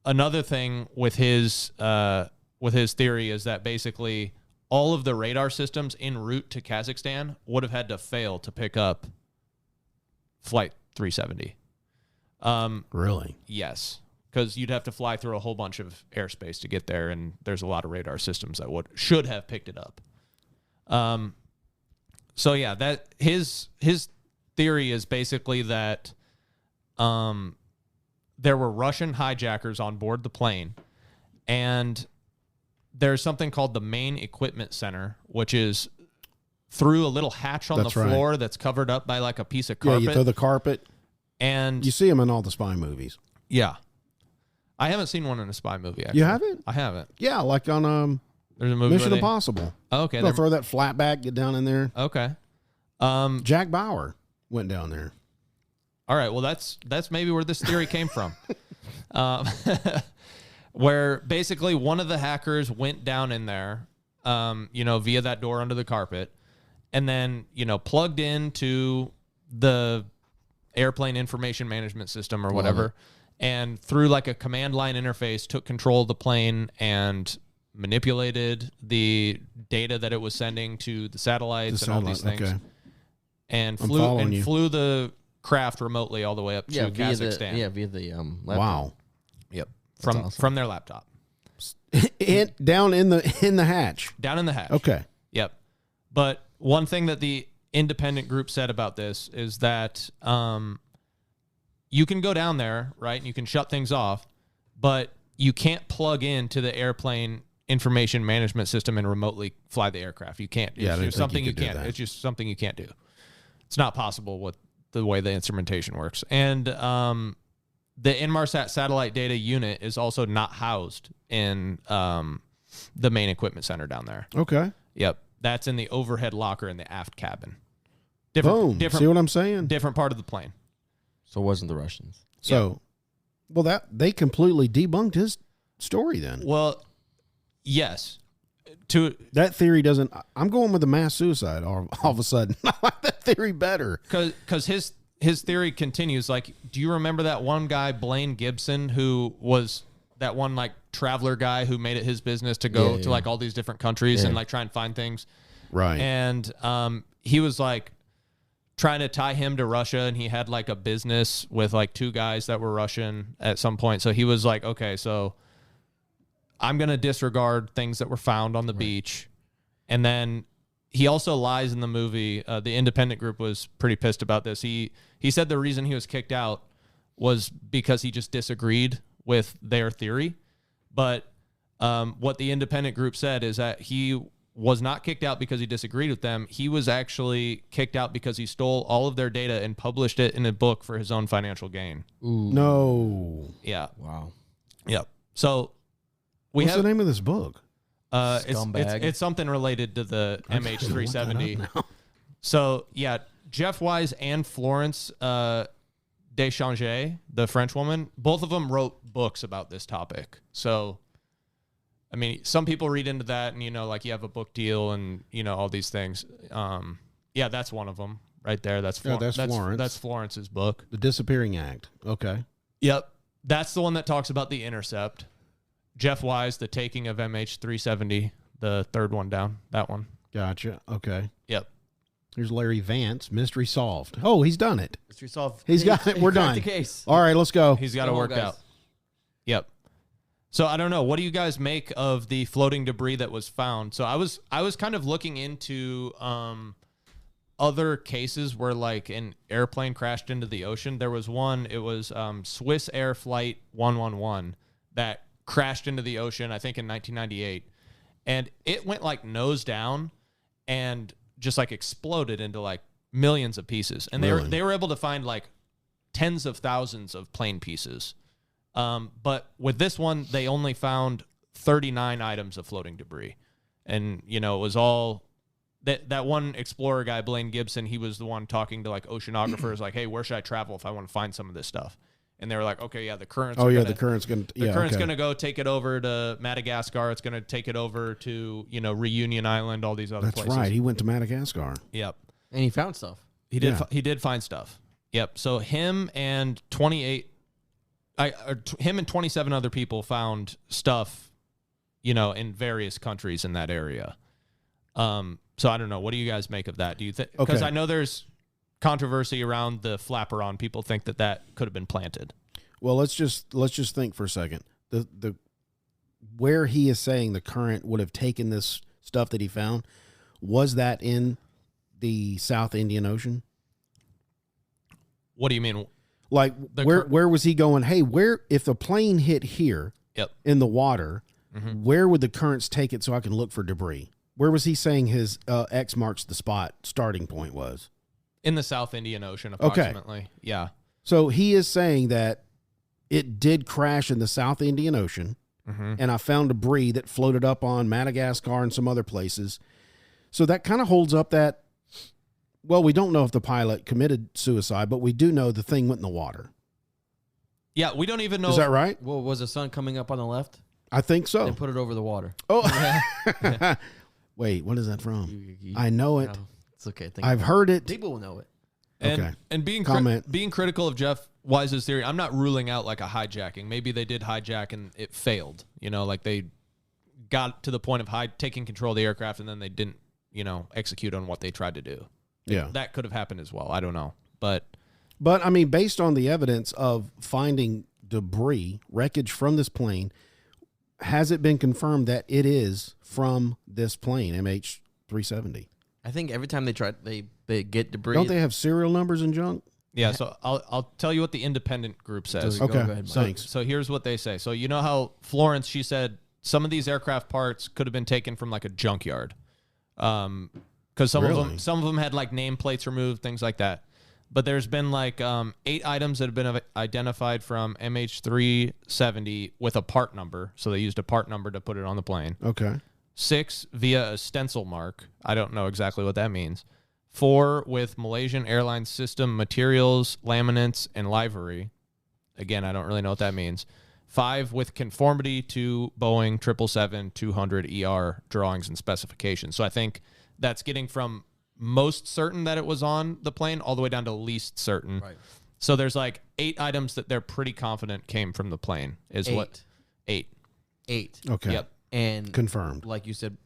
another thing with his theory is that basically all of the radar systems en route to Kazakhstan would have had to fail to pick up Flight 370. Really? Yes, because you'd have to fly through a whole bunch of airspace to get there, and there's a lot of radar systems that should have picked it up. So yeah, that his theory is basically that there were Russian hijackers on board the plane, and there's something called the main equipment center, which is through a little hatch on the floor that's covered up by like a piece of carpet. Yeah, you throw the carpet. And you see them in all the spy movies. Yeah. I haven't seen one in a spy movie, actually. You haven't? I haven't. Yeah, like on there's a movie Mission Impossible. Okay. They'll throw that flat back, get down in there. Okay. Jack Bauer went down there. All right. Well, that's maybe where this theory came from. Where basically one of the hackers went down in there, via that door under the carpet, and then, plugged into the airplane information management system or whatever, and through like a command line interface took control of the plane and manipulated the data that it was sending to the satellites and all these things. Okay. And flew the craft remotely all the way up to Kazakhstan. Via the laptop. Wow. Yep. Awesome. From their laptop. Down in the hatch. Down in the hatch. Okay. Yep. But one thing that the independent group said about this is that you can go down there, right, and you can shut things off, but you can't plug into the airplane information management system and remotely fly the aircraft. You can't. Yeah, it's just something you can't. That. It's just something you can't do. It's not possible with the way the instrumentation works. And the Inmarsat satellite data unit is also not housed in the main equipment center down there. Okay. Yep. That's in the overhead locker in the aft cabin. Boom. See what I'm saying? Different part of the plane. So it wasn't the Russians. So, well, they completely debunked his story then. Well, yes. That theory doesn't. I'm going with the mass suicide all of a sudden. I like that theory better. Because his theory continues. Like, do you remember that one guy, Blaine Gibson, who was that one like traveler guy who made it his business to go to like all these different countries and like try and find things? Right. And he was like trying to tie him to Russia, and he had like a business with like two guys that were Russian at some point. So he was like, okay, so I'm going to disregard things that were found on the beach. And then he also lies in the movie. The independent group was pretty pissed about this. He said the reason he was kicked out was because he just disagreed with their theory. But what the independent group said is that he was not kicked out because he disagreed with them. He was actually kicked out because he stole all of their data and published it in a book for his own financial gain. Ooh. No. Yeah. Wow. Yep. So what's the name of this book? It's something related to the MH370. So yeah, Jeff Wise and Florence Deschange, the French woman, both of them wrote books about this topic. So, I mean, some people read into that and, like you have a book deal and, all these things. Yeah, that's one of them right there. That's Florence. That's Florence's book. The Disappearing Act. Okay. Yep. That's the one that talks about the intercept. Jeff Wise, The Taking of MH370, the third one down. That one. Gotcha. Okay. Yep. Here's Larry Vance. Mystery solved. Oh, he's done it. Mystery solved. He's got it. We're done. The case. All right, let's go. He's got it worked out. Yep. So I don't know. What do you guys make of the floating debris that was found? So I was kind of looking into other cases where like an airplane crashed into the ocean. There was one. It was Swiss Air Flight 111 that crashed into the ocean, I think in 1998, and it went like nose down and just like exploded into like millions of pieces. And they were able to find like tens of thousands of plane pieces But with this one, they only found 39 items of floating debris. And, it was all that one explorer guy, Blaine Gibson, he was the one talking to like oceanographers, like, hey, where should I travel if I want to find some of this stuff? And they were like, okay, yeah, the current's the current's going to go take it over to Madagascar. It's going to take it over to, Reunion Island, all these other places. That's right. He went to Madagascar. Yep. And he found stuff. He did. He did find stuff. Yep. So him and 27 other people found stuff, in various countries in that area. So I don't know. What do you guys make of that? Do you think? Because I know there's controversy around the flaperon. People think that could have been planted. Well, let's just think for a second. The where he is saying the current would have taken this stuff that he found, was that in the South Indian Ocean? What do you mean? Like where was he going? Hey, if the plane hit here in the water, where would the currents take it so I can look for debris? Where was he saying his X marks the spot starting point was? In the South Indian Ocean, approximately. Okay. Yeah. So he is saying that it did crash in the South Indian Ocean, and I found debris that floated up on Madagascar and some other places. So that kind of holds up that, well, we don't know if the pilot committed suicide, but we do know the thing went in the water. Yeah, we don't even know. Is that right? Well, was the sun coming up on the left? I think so. They put it over the water. Oh, wait, what is that from? I know it. No, it's okay. I've heard it. People will know it. And being critical of Jeff Wise's theory, I'm not ruling out like a hijacking. Maybe they did hijack and it failed. Like they got to the point of taking control of the aircraft and then they didn't, execute on what they tried to do. Yeah, that could have happened as well. I don't know, but I mean, based on the evidence of finding debris, wreckage from this plane, has it been confirmed that it is from this plane, MH370? I think every time they get debris. Don't they have serial numbers and junk? Yeah, so I'll tell you what the independent group says. Okay, go ahead, thanks. So here's what they say. So you know how Florence, she said some of these aircraft parts could have been taken from like a junkyard, because some of them had like nameplates removed, things like that. But there's been like 8 items that have been identified from MH370 with a part number. So they used a part number to put it on the plane. Okay. 6 via a stencil mark. I don't know exactly what that means. 4 with Malaysian Airlines system materials, laminates, and livery. Again, I don't really know what that means. 5 with conformity to Boeing 777-200ER drawings and specifications. So I think that's getting from most certain that it was on the plane all the way down to least certain. Right. So there's like 8 items that they're pretty confident came from the plane. Is 8. what? 8. Okay. Yep. And confirmed. Like you said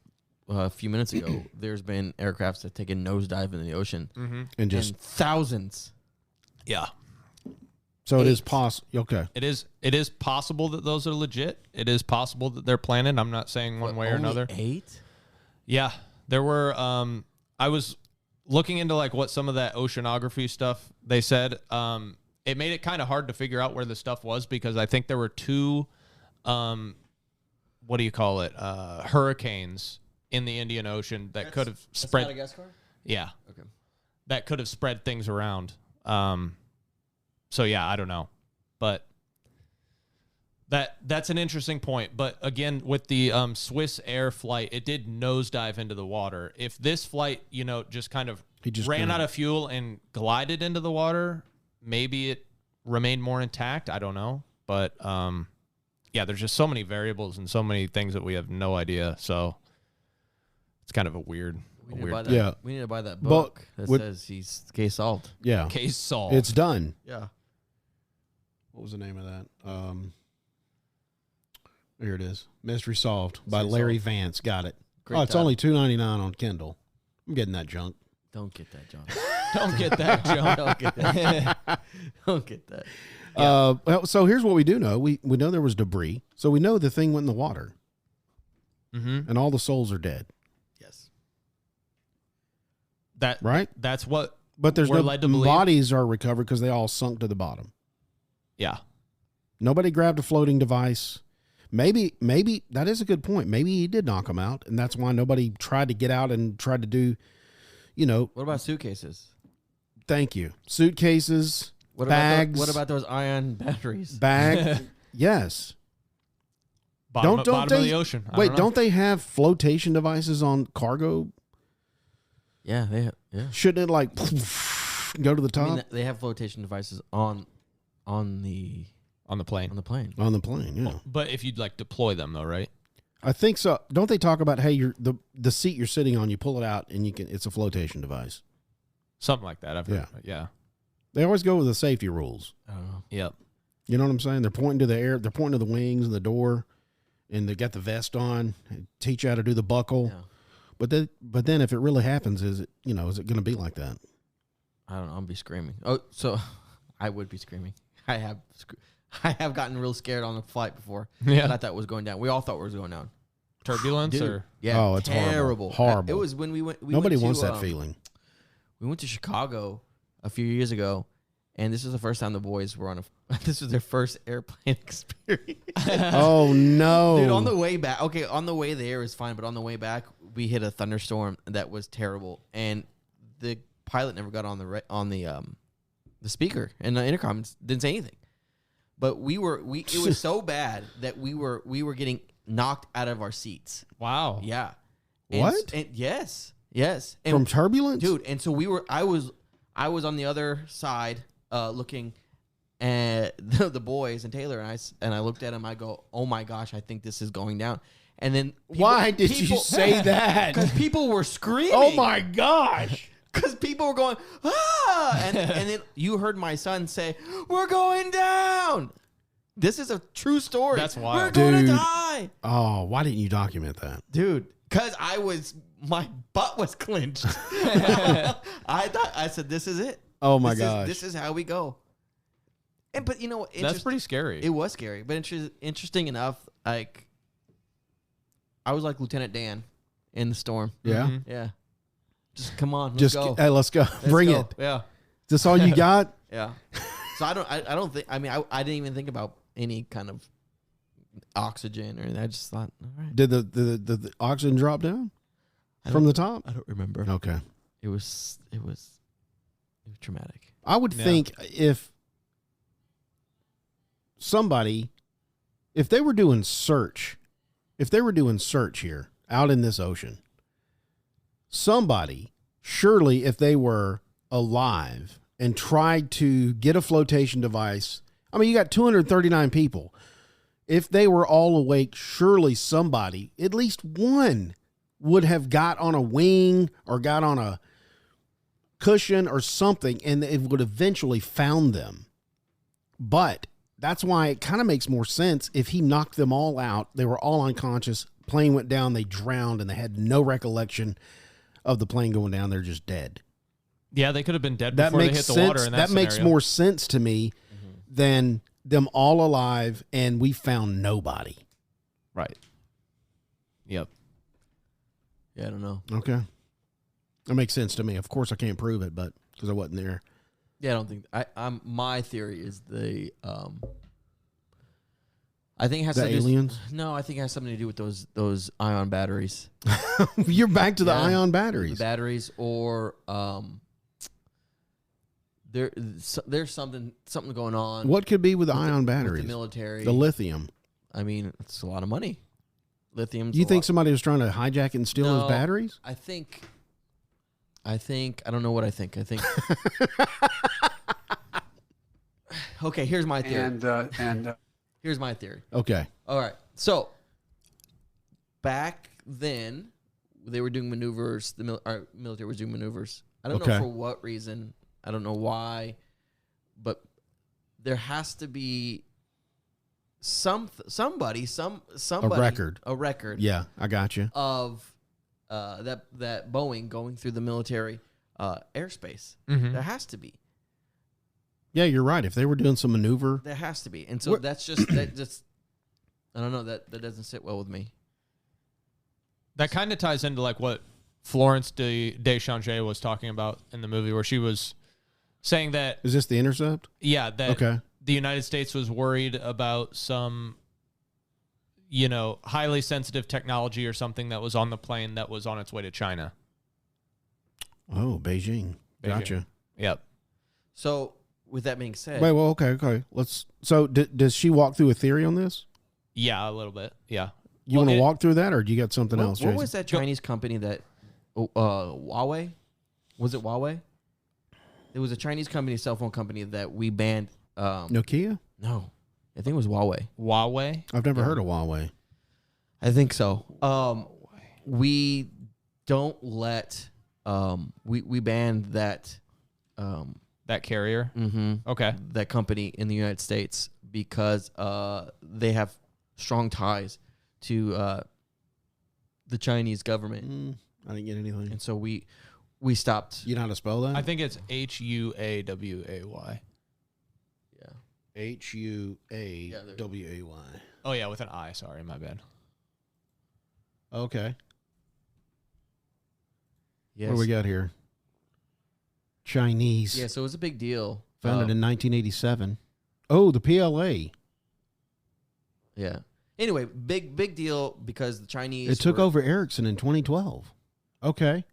a few minutes ago, there's been aircrafts that take a nosedive in the ocean. And just thousands. Yeah. So 8. It is possible. Okay. It is possible that those are legit. It is possible that they're planted. I'm not saying one way or another. 8? Yeah. There were I was looking into like what some of that oceanography stuff they said. It made it kind of hard to figure out where the stuff was because I think there were 2 what do you call it? Hurricanes in the Indian Ocean that could have spread. Madagascar? Yeah. Okay. That could have spread things around. So yeah, I don't know, but that's an interesting point. But again, with the Swiss Air flight, it did nosedive into the water. If this flight, just kind of ran out of fuel and glided into the water, maybe it remained more intact. I don't know, but yeah, there's just so many variables and so many things that we have no idea. So it's kind of a weird. Yeah, we need to buy that book that says he's case solved. Yeah, case solved. It's done. Yeah. What was the name of that? Here it is. Mystery Solved by Larry Vance. Got it. Great it's only $2.99 on Kindle. I'm getting that junk. Don't get that junk. Don't get that junk. Don't get that. Don't get that. Well, so here's what we do know. We know there was debris. So we know the thing went in the water. And all the souls are dead. Yes. Right? That's what. But there's we're no led to believe. Bodies are recovered because they all sunk to the bottom. Yeah. Nobody grabbed a floating device. Maybe that is a good point. Maybe he did knock them out, and that's why nobody tried to get out and tried to do, What about suitcases? Thank you. Suitcases, bags. What about those ion batteries? Yes. Bottom Don't of they- the ocean. I Wait, don't know. don't they have flotation devices on cargo? Yeah, they have. Yeah. Shouldn't it like go to the I top mean, they have flotation devices on the on the plane. on the plane. on the plane? Yeah, But if you'd like deploy them though, right? I think so. Don't they talk about hey, the seat you're sitting on, you pull it out and you can. It's a flotation device. Something like that. I've heard. Yeah. Yeah. They always go with the safety rules. I don't know. Yep. You know what I'm saying? They're pointing to the air. They're pointing to the wings and the door, and they got the vest on. Teach you how to do the buckle. Yeah. But then if it really happens, is it going to be like that? I don't know. I'll be screaming. Oh, so I would be screaming. I have gotten real scared on a flight before. Yeah. I thought that was going down. We all thought it was going down. Turbulence Dude, or yeah. Oh, it's horrible. terrible. Horrible. It was when we went. Nobody went wants to, that feeling. We went to Chicago a few years ago, and this was the first time the boys were on a. This was their first airplane experience. Oh no, Dude, on the way back, okay, on the way there is fine, but on the way back, we hit a thunderstorm that was terrible, and the pilot never got on the speaker and the intercom, didn't say anything. But it was so bad that we were getting knocked out of our seats. wow. Yeah. What? And yes. And from turbulence, dude, and so I was on the other side looking at the boys and Taylor, and I looked at him. I go, "Oh my gosh, I think this is going down." And then Why did you say that? Because people were screaming. Oh my gosh! Because people were going, "Ah!" and then you heard my son say, "We're going down." This is a true story. That's wild. We're going to Dude. die, Oh, why didn't you document that? dude. Because my butt was clenched. I said, "This is it." Oh my gosh! This is how we go. And but you know what? That's pretty scary. It was scary, but interesting enough. Like I was like Lieutenant Dan in the storm. Yeah. Mhm. Yeah. Just come on, let's Just go. hey, let's go. Let's Bring go. it. Yeah. Is this all you got? Yeah. So I don't think. I mean, I didn't even think about any kind of oxygen or anything. I just thought, all right. Did the oxygen drop down I from don't- the top? I don't remember. Okay. It was traumatic. I would Yeah. think if somebody, if they were doing search here out in this ocean, somebody, surely if they were alive and tried to get a flotation device, I mean, you got 239 people. If they were all awake, surely somebody, at least one, would have got on a wing or got on a cushion or something, and it would eventually found them. But that's why it kind of makes more sense if he knocked them all out. They were all unconscious. Plane went down. They drowned, and they had no recollection of the plane going down. They're just dead. Yeah, they could have been dead That before they makes hit the water. sense. In That makes scenario. more sense to me than them all alive and we found nobody. Right. Yep. Yeah, I don't know. Okay, that makes sense to me. Of course, I can't prove it, but because I wasn't there. Yeah, I don't think my theory is I think it has The to do- aliens? No, I think it has something to do with those ion batteries. You're back to the Yeah. ion The batteries. batteries, or there's something going on. What could be with the ion with batteries? the military? The lithium. I mean, it's a lot of money. Lithium's. You a think lot. somebody was trying to hijack it and steal No. those batteries? I think. I don't know what I think. I think. Okay, here's my theory. Here's my theory. Okay. All right. So back then, they were doing maneuvers. Our military was doing maneuvers. I don't know Okay. for what reason. I don't know why, but there has to be somebody A record. Yeah, I got you. of that Boeing going through the military airspace. Mhm. There has to be. Yeah, you're right. If they were doing some maneuver, There has to be. And so What- that's just I don't know, that doesn't sit well with me. That kind of ties into like what Florence Deschange was talking about in the movie, where she was saying that, is this the Intercept? yeah, that Okay. the United States was worried about some, highly sensitive technology or something that was on the plane that was on its way to China. Oh, Beijing. Gotcha. Yep. So with that being said, Wait, well, okay. Let's. So, does she walk through a theory on this? Yeah, a little bit. Yeah. You want to walk through that, or do you got something else, Jason? What was that Chinese company that Huawei? Was it Huawei? It was a Chinese company, cell phone company that we banned. Nokia? No, I think it was Huawei. Huawei? I've never heard of Huawei. I think so. We don't let we banned that That carrier? mm-hmm, Okay. that company in the United States because they have strong ties to the Chinese government. I didn't get anything. And so we stopped. You know how to spell that? I think it's Huaway. Yeah. Huaway. Oh, yeah, with an I. Sorry, my bad. Okay. Yes. What do we got here? Chinese. Yeah, so it was a big deal. Founded in 1987. Oh, the PLA. Yeah. Anyway, big deal because the Chinese. It took over Ericsson in 2012. Okay.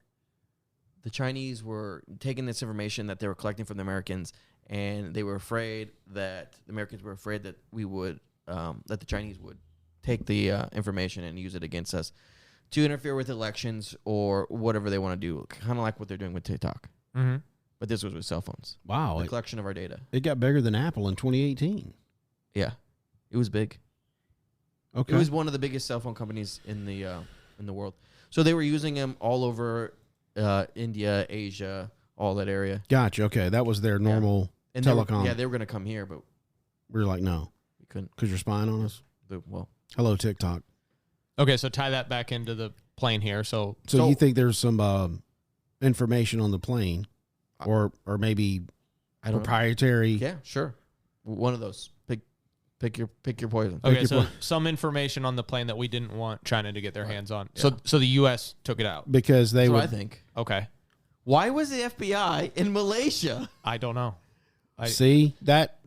The Chinese were taking this information that they were collecting from the Americans, and they were afraid that the Americans were afraid that we would, that the Chinese would take the information and use it against us to interfere with elections or whatever they want to do, kind of like what they're doing with TikTok. Mm-hmm. But this was with cell phones. Wow. The collection of our data. It got bigger than Apple in 2018. Yeah, it was big. Okay. It was one of the biggest cell phone companies in the world. So they were using them all over India, Asia, all that area. Gotcha. Okay. That was their normal And telecom. they were going to come here, but we were like, no. we couldn't. Because you're spying on us? Well, Hello, TikTok. Okay, so tie that back into the plane here. So So you think there's some information on the plane or maybe I don't know. proprietary? Yeah, sure. One of those. Pick your poison. Okay, your so point. some information on the plane that we didn't want China to get their hands on. Yeah. So the U.S. took it out. Because they That's would. what I think. Okay, Why was the FBI in Malaysia? I don't know. See that?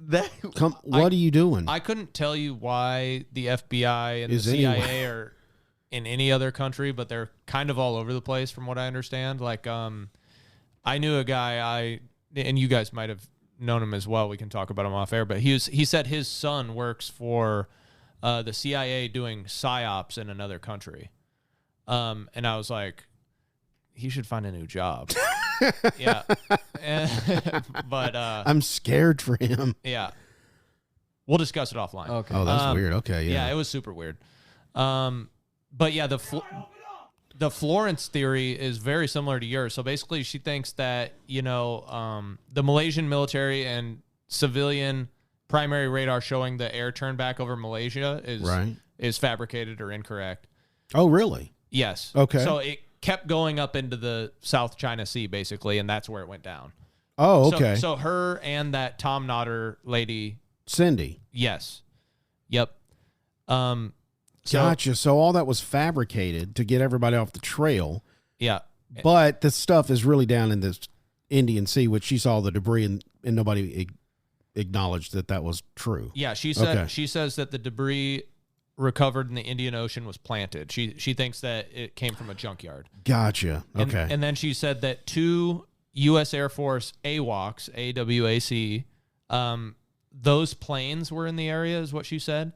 What are you doing? I couldn't tell you why the FBI and the Is CIA anyone- are in any other country, but they're kind of all over the place from what I understand. Like, I knew a guy, and you guys might have known him as well. We can talk about him off air, but he said his son works for the CIA doing psyops in another country. And I was like, he should find a new job. Yeah. But I'm scared for him. yeah. We'll discuss it offline. Okay. Oh, that's weird. Okay, Yeah, yeah. it was super weird. But yeah, the Florence theory is very similar to yours. So basically, she thinks that the Malaysian military and civilian primary radar showing the air turn back over Malaysia is fabricated or incorrect. Oh, really? Yes. Okay. So it kept going up into the South China Sea, basically, and that's where it went down. Oh, okay. So her and that Tom Nodder lady. Cindy. Yes. Yep. Gotcha. So all that was fabricated to get everybody off the trail. Yeah. But the stuff is really down in this Indian Sea, which she saw the debris and nobody acknowledged that was true. Yeah, she says that the debris recovered in the Indian Ocean was planted. She thinks that it came from a junkyard. Gotcha. Okay. And then she said that 2 U.S. Air Force AWACS, AWAC, those planes were in the area, is what she said.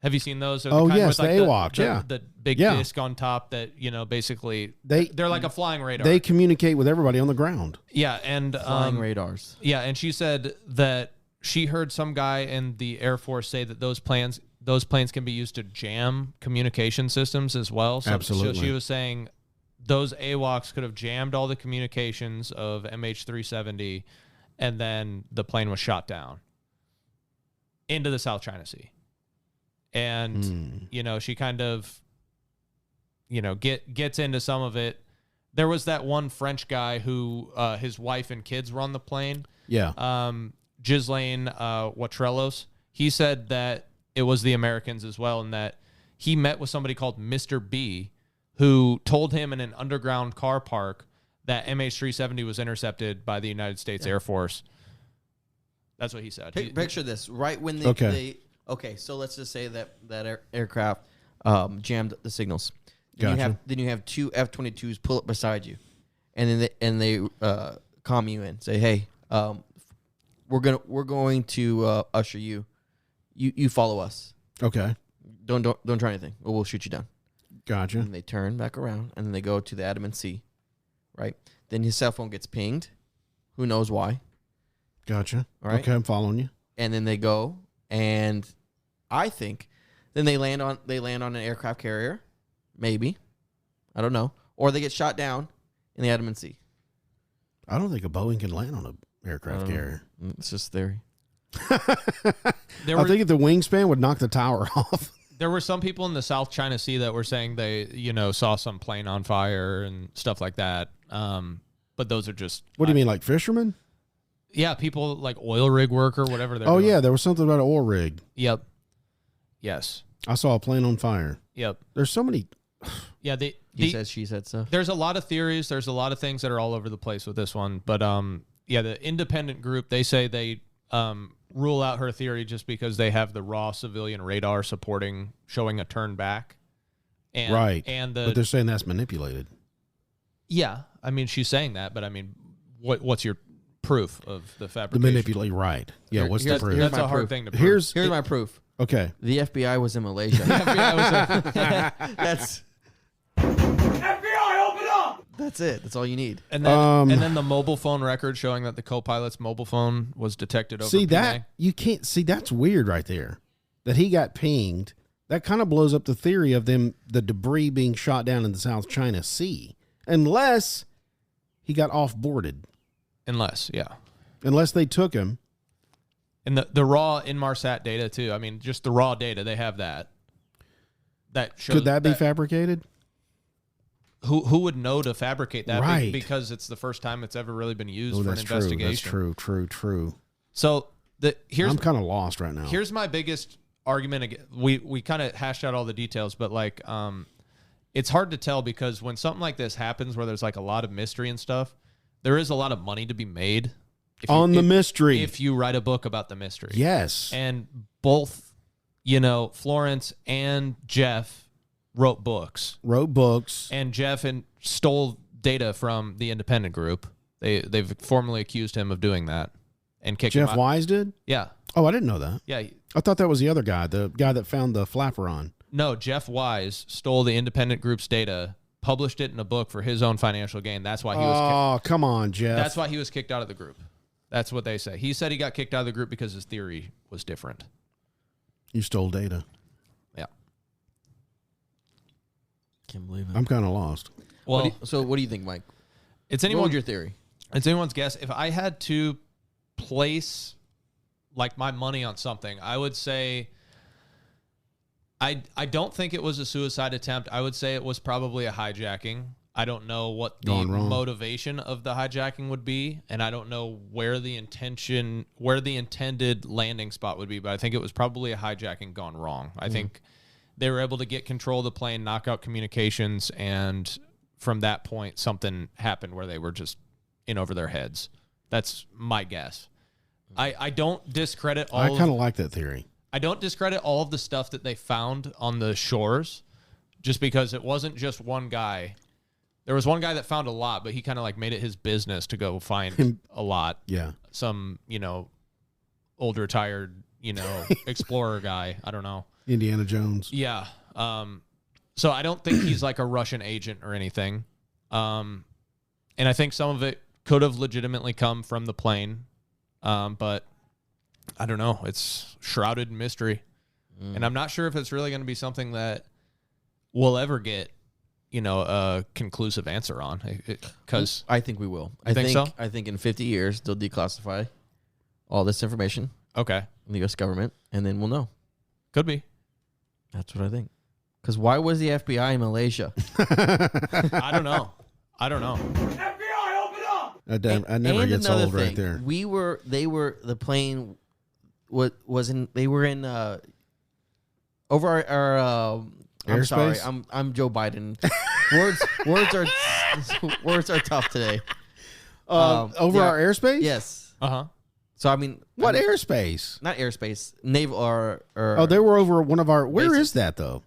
Have you seen those? Oh, yes, the AWACS, yeah. The big disc on top that, basically, they're like a flying radar. They communicate with everybody on the ground. Yeah, and Flying radars. Yeah, and she said that she heard some guy in the Air Force say that those planes can be used to jam communication systems as well. So, Absolutely. So she was saying those AWACS could have jammed all the communications of MH370, and then the plane was shot down into the South China Sea. And, she kind of, gets into some of it. There was that one French guy who his wife and kids were on the plane. Yeah. Ghislaine Watrellos. He said that it was the Americans as well, and that he met with somebody called Mr. B, who told him in an underground car park that MH370 was intercepted by the United States Air Force. That's what he said. Picture this. Right when Okay, so let's just say that aircraft jammed the signals. Gotcha. Then you have 2 F-22s pull up beside you, and then they calm you in. Say, hey, we're we're going to usher you. You follow us. Okay. Don't try anything, or we'll shoot you down. Gotcha. And they turn back around, and then they go to the adamant C, right? Then his cell phone gets pinged. Who knows why? Gotcha. All right. Okay, I'm following you. And then they go, and I think then they land on an aircraft carrier, maybe, I don't know, or they get shot down in the adamant C. I don't think a Boeing can land on an aircraft carrier. It's just theory. I think if the wingspan would knock the tower off. There were some people in the South China Sea that were saying they, saw some plane on fire and stuff like that. But those are just... What do you mean, like fishermen? Yeah, people like oil rig worker, whatever they're doing. Yeah, there was something about an oil rig. Yep. Yes. I saw a plane on fire. Yep. There's so many... Yeah, he said, she said stuff. There's a lot of theories. There's a lot of things that are all over the place with this one. But, the independent group, they say they... rule out her theory just because they have the raw civilian radar showing a turn back. And, right. But they're saying that's manipulated. Yeah. I mean, she's saying that, but I mean, what's your proof of the fabrication? The manipulate, right. Yeah, what's the proof? That's a hard thing to prove. Here's my proof. Okay. The FBI was in Malaysia. That's... FBI, open up! That's it. That's all you need. And then the mobile phone record showing that the co-pilot's mobile phone was detected over that you can't see. That's weird right there. That he got pinged. That kind of blows up the theory of the debris being shot down in the South China Sea, unless he got off-boarded. Unless they took him. And the raw Inmarsat data too. I mean, just the raw data, they have that. That shows. Could that be fabricated? Who would know to fabricate that? Right. Because it's the first time it's ever really been used for an investigation. That's true. So I'm kind of lost right now. Here's my biggest argument. Again, we kind of hashed out all the details, but it's hard to tell because when something like this happens, where there's like a lot of mystery and stuff, there is a lot of money to be made the mystery. If you write a book about the mystery, yes. And both, Florence and Jeff wrote books, and Jeff stole data from the independent group. They've formally accused him of doing that and kicked him out. Jeff Wise did? Yeah. Oh, I didn't know that. Yeah. I thought that was the other guy, the guy that found the flapper on. No, Jeff Wise stole the independent group's data, published it in a book for his own financial gain. That's why he was. Come on, Jeff. That's why he was kicked out of the group. That's what they say. He said he got kicked out of the group because his theory was different. You stole data. Yeah. Can't believe it. I'm kind of lost. Well, what do you think, Mike? What was your theory? It's anyone's guess. If I had to place like my money on something, I would say I don't think it was a suicide attempt. I would say it was probably a hijacking. I don't know what the motivation of the hijacking would be, and I don't know where the intended landing spot would be, but I think it was probably a hijacking gone wrong. I think they were able to get control of the plane, knock out communications, and from that point, something happened where they were just in over their heads. That's my guess. I don't discredit all. I kind of like that theory. I don't discredit all of the stuff that they found on the shores, just because it wasn't just one guy. There was one guy that found a lot, but he kind of like made it his business to go find a lot. Yeah. Some, old retired, explorer guy. I don't know. Indiana Jones. Yeah. So I don't think he's like a Russian agent or anything. And I think some of it could have legitimately come from the plane. But I don't know. It's shrouded in mystery. And I'm not sure if it's really going to be something that we'll ever get, a conclusive answer on. Because I think we will. I think so? I think in 50 years, they'll declassify all this information. Okay. In the U.S. government, and then we'll know. Could be. That's what I think. Because why was the FBI in Malaysia? I don't know. FBI, open up! I never gets old right there. The plane was in, they were in, over our I'm airspace? sorry, I'm Joe Biden. words are tough today. Over our airspace? Yes. Uh-huh. So I mean, what airspace? Not airspace, naval or they were over one of our. Where bases. Is that though?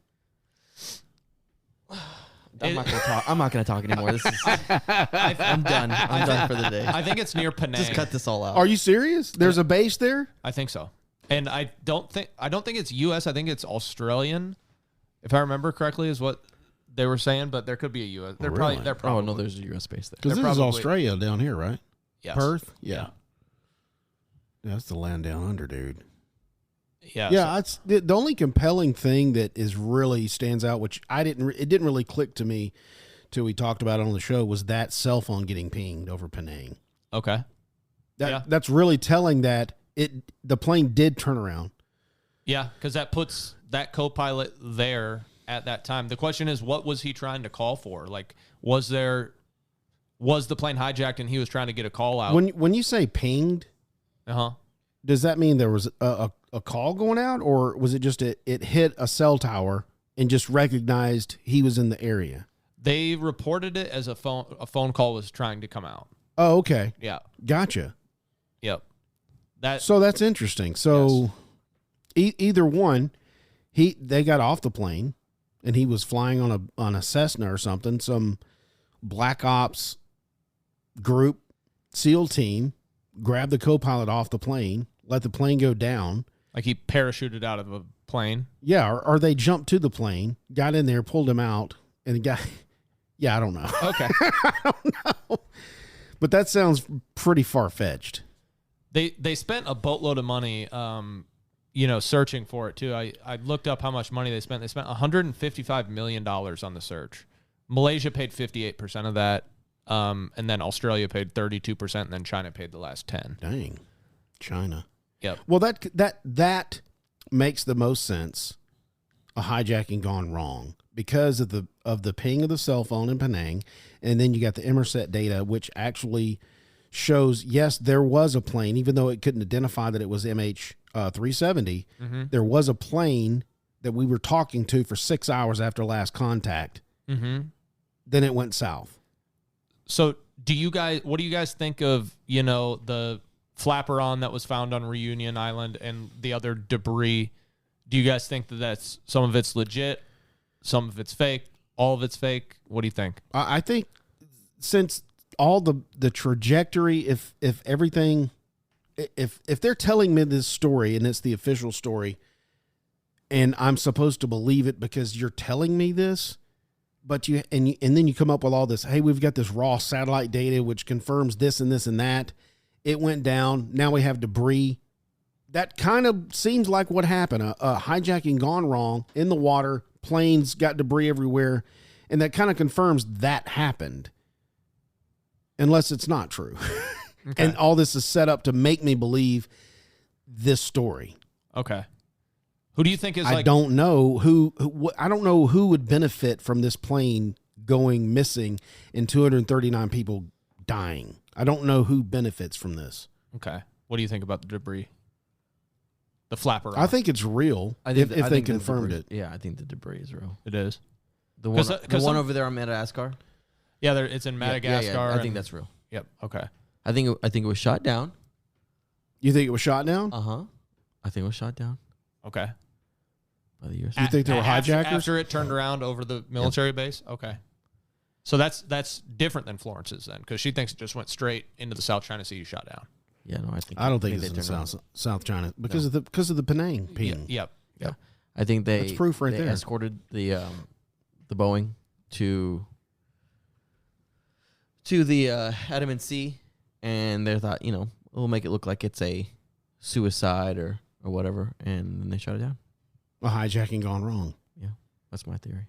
I'm not gonna talk. I'm not gonna talk anymore. This is. I'm done. I'm done for the day. I think it's near Penang. Just cut this all out. Are you serious? There's a base there? I think so. And I don't think it's U.S. I think it's Australian, if I remember correctly, is what they were saying. But there could be a U.S. They're really? probably. Oh no, there's a U.S. base there. Because this is Australia down here, right? Yes. Perth? Yeah. That's the land down under, dude. Yeah. Yeah, it's the only compelling thing that is really stands out, which it didn't really click to me till we talked about it on the show, was that cell phone getting pinged over Penang. Okay. That's really telling that the plane did turn around. Yeah, because that puts that co-pilot there at that time. The question is, what was he trying to call for? Like, was the plane hijacked and he was trying to get a call out? When you say pinged, does that mean there was a call going out, or was it just it hit a cell tower and just recognized he was in the area? They reported it as a phone call was trying to come out. Oh, okay. Yeah. Gotcha. Yep. So that's interesting. So either one, they got off the plane and he was flying on a Cessna or something, some Black Ops group SEAL team grabbed the co-pilot off the plane, let the plane go down. Like he parachuted out of a plane. Yeah, or they jumped to the plane, got in there, pulled him out, and the guy. Yeah, I don't know. Okay. I don't know. But that sounds pretty far-fetched. They spent a boatload of money, searching for it too. I looked up how much money they spent. They spent $155 million on the search. Malaysia paid 58% of that, and then Australia paid 32%, and then China paid the last 10%. Dang, China. Yep. Well, that makes the most sense. A hijacking gone wrong because of the ping of the cell phone in Penang, and then you got the Inmarsat data, which actually shows yes, there was a plane, even though it couldn't identify that it was MH370. Mm-hmm. There was a plane that we were talking to for 6 hours after last contact. Mm-hmm. Then it went south. So, what do you guys think of the flapper on that was found on Reunion Island and the other debris? Do you guys think that that's some of it's legit, some of it's fake, all of it's fake? What do you think? I think since all the trajectory, if everything, if they're telling me this story and it's the official story, and I'm supposed to believe it because you're telling me this, but and then you come up with all this, hey, we've got this raw satellite data which confirms this and this and that. It went down. Now we have debris. That kind of seems like what happened. A hijacking gone wrong in the water. Planes got debris everywhere. And that kind of confirms that happened. Unless it's not true. Okay. And all this is set up to make me believe this story. Okay. Who do you think is I don't know I don't know who would benefit from this plane going missing and 239 people dying. I don't know who benefits from this. Okay. What do you think about the debris? The flapper. I think it's real if they confirmed it. Yeah, I think the debris is real. It is. The one over there on Madagascar? Yeah, it's in Madagascar. Yeah, I think that's real. Yep. Okay. I think it was shot down. You think it was shot down? Uh-huh. I think it was shot down. Okay. By the US. You think they were hijackers? After it turned around over the military base? Okay. So that's different than Florence's then, because she thinks it just went straight into the South China Sea, shot down. Yeah, no, I don't think it's in South China because of the Penang ping. Yep. I think that's proof right there. Escorted the Boeing to the Andaman Sea, and they thought, we'll make it look like it's a suicide or whatever, and then they shut it down. A hijacking gone wrong. Yeah, that's my theory.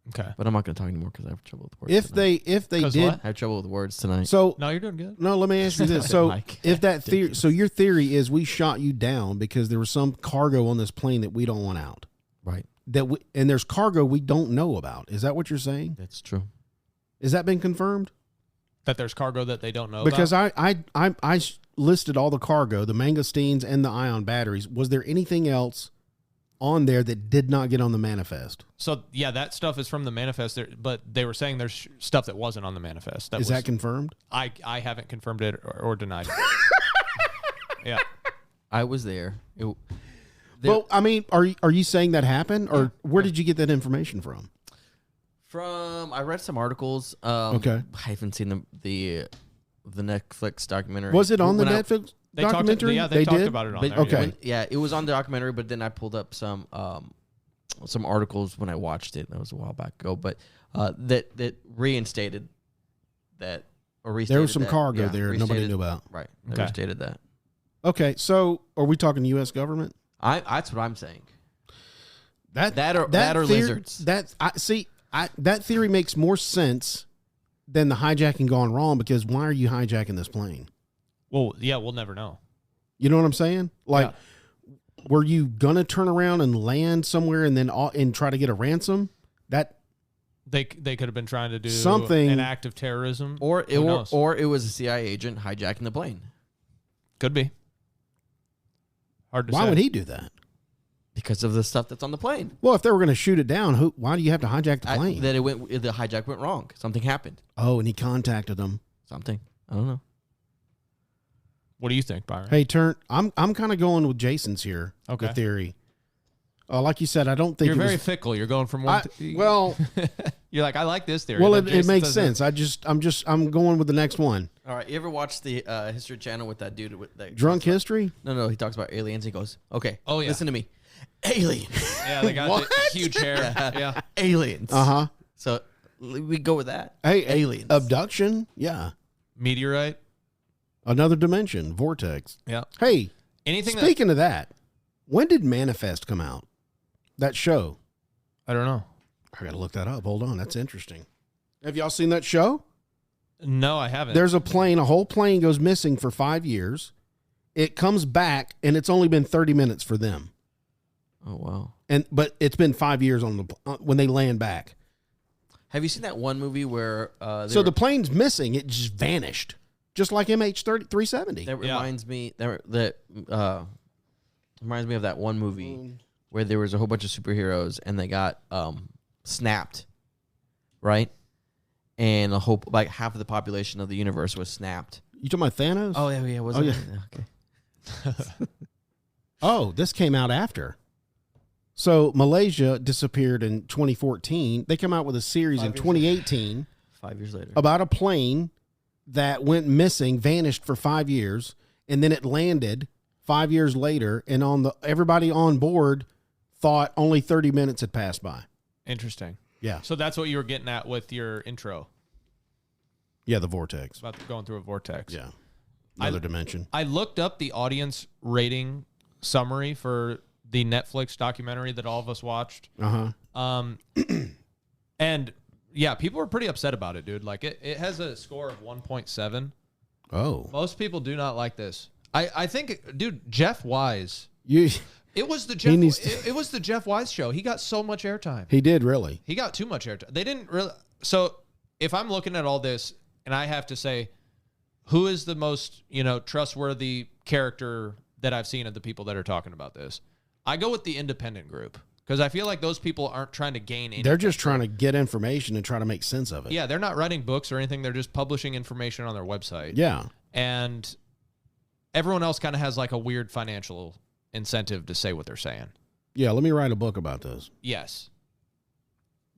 Okay, but I'm not going to talk anymore because I have trouble with words. If they did, I have trouble with words tonight. So no, you're doing good. No, let me ask you this. So if that theory, so your theory is we shot you down because there was some cargo on this plane that we don't want out, right? And there's cargo we don't know about. Is that what you're saying? That's true. Has that been confirmed? That there's cargo that they don't know because about? I listed all the cargo, the mangosteens and the ion batteries. Was there anything else on there that did not get on the manifest? So yeah, that stuff is from the manifest there, but they were saying there's stuff that wasn't on the manifest. Is that confirmed? I haven't confirmed it or denied it. Yeah. I was there. Well, I mean, are you saying that happened, or where did you get that information from? I read some articles. Okay. I haven't seen the Netflix documentary. Was it on the When Netflix They documentary? Talked, they talked did? about it on But there. okay. It was on the documentary, but then I pulled up some articles when I watched it. That was a while back ago, but that reinstated that or restated There was some that, cargo there nobody restated- knew about. Right. Okay. Restated that. Okay, so are we talking U.S. government? That's what I'm saying. That or theory- lizards. That theory makes more sense than the hijacking gone wrong, because why are you hijacking this plane? Well, yeah, we'll never know. You know what I'm saying? Like, were you gonna turn around and land somewhere and then and try to get a ransom? That They could have been trying to do Something- an act of terrorism, Or Who knows? it was a CIA agent hijacking the plane. Could be. Hard to say. why would he do that? Because of the stuff that's on the plane. Well, if they were going to shoot it down, why do you have to hijack the plane? The hijack went wrong. Something happened. Oh, and he contacted them. Something. I don't know. What do you think, Byron? Hey, I'm kind of going with Jason's here. Okay. The theory. Like you said, I don't think You're it very was, fickle. You're going from one. well, You're like, I like this theory. well, Then it Jason makes says sense. I'm going with the next one. All right. You ever watch the History Channel with that dude with that Drunk history. No. He talks about aliens. He goes, "Okay, Oh, yeah. listen to me, aliens, Yeah, they got What? the huge hair. Yeah. aliens." Uh-huh. So we go with that. Hey, aliens. Abduction. Yeah. Meteorite. Another dimension. Vortex. Yeah. Hey, Anything speaking of that, when did Manifest come out? That show. I don't know. I got to look that up. Hold on. That's interesting. Have y'all seen that show? No, I haven't. There's a whole plane goes missing for 5 years. It comes back, and it's only been 30 minutes for them. Oh wow. But it's been 5 years when they land back. Have you seen that one movie where The plane's missing. It just vanished, just like MH370. that reminds me reminds me of that one movie where there was a whole bunch of superheroes and they got snapped, right? And half of the population of the universe was snapped. You talking about Thanos? Oh yeah, was Oh, it? yeah. Okay. Oh, this came out after. So Malaysia disappeared in 2014. They come out with a series in 2018 5 years later. about a plane that went missing, vanished for 5 years, and then it landed 5 years later, and everybody on board thought only 30 minutes had passed by. Interesting. Yeah. So that's what you were getting at with your intro Yeah, the vortex. about going through a vortex. Yeah. Another dimension. I looked up the audience rating summary for the Netflix documentary that all of us watched. Uh-huh. And yeah, people were pretty upset about it, dude. Like it has a score of 1.7. Oh. Most people do not like this. I think, dude, Jeff Wise. It was the it was the Jeff Wise show. He got so much airtime. He did, really. He got too much airtime. They didn't really. So if I'm looking at all this and I have to say, who is the most, trustworthy character that I've seen of the people that are talking about this, I go with the independent group, because I feel like those people aren't trying to gain anything. They're just trying to get information and try to make sense of it. Yeah, they're not writing books or anything. They're just publishing information on their website. Yeah. And everyone else kind of has like a weird financial incentive to say what they're saying. Yeah, let me write a book about this. Yes.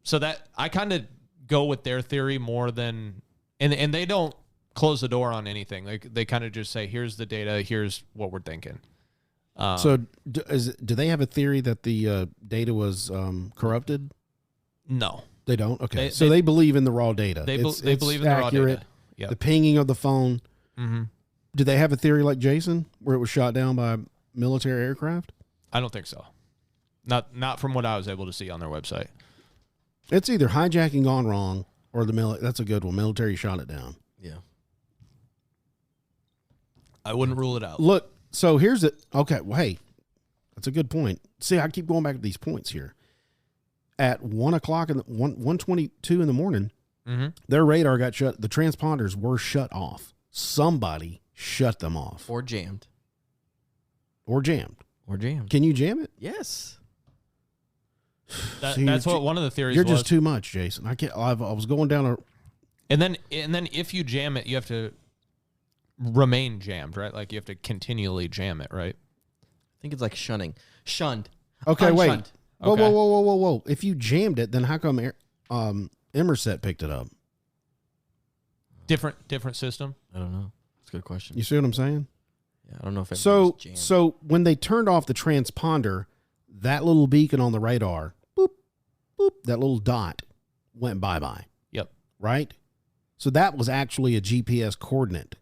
So that I kind of go with their theory more than, and they don't close the door on anything. Like they kind of just say, here's the data, here's what we're thinking. So do they have a theory that the data was corrupted? No. They don't? Okay. So they believe in the raw data. They It's believe in the raw accurate. data. Yep. The pinging of the phone. Mm-hmm. Do they have a theory like Jason, where it was shot down by military aircraft? I don't think so. Not from what I was able to see on their website. It's either hijacking gone wrong or that's a good one. Military shot it down. Yeah. I wouldn't rule it out. Look, so here's it. Okay, well, hey, that's a good point. See, I keep going back to these points here. At 1 o'clock in 1:22 in the morning, their radar got shut. The transponders were shut off. Somebody shut them off. Or jammed. Or jammed. Can you jam it? Yes. That's what one of the theories You're was. just too much, Jason. I can't. I was going down a. And then if you jam it, you have to remain jammed, right? Like you have to continually jam it, right? I think it's like shunning. Shunned. Okay, wait. Unshunned. Whoa, Okay. whoa. If you jammed it, then how come it Emerset picked it up? Different system. I don't know. That's a good question. You see what I'm saying? Yeah, I don't know if So when they turned off the transponder, that little beacon on the radar, boop, boop, that little dot went bye-bye. Yep. Right? So that was actually a GPS coordinate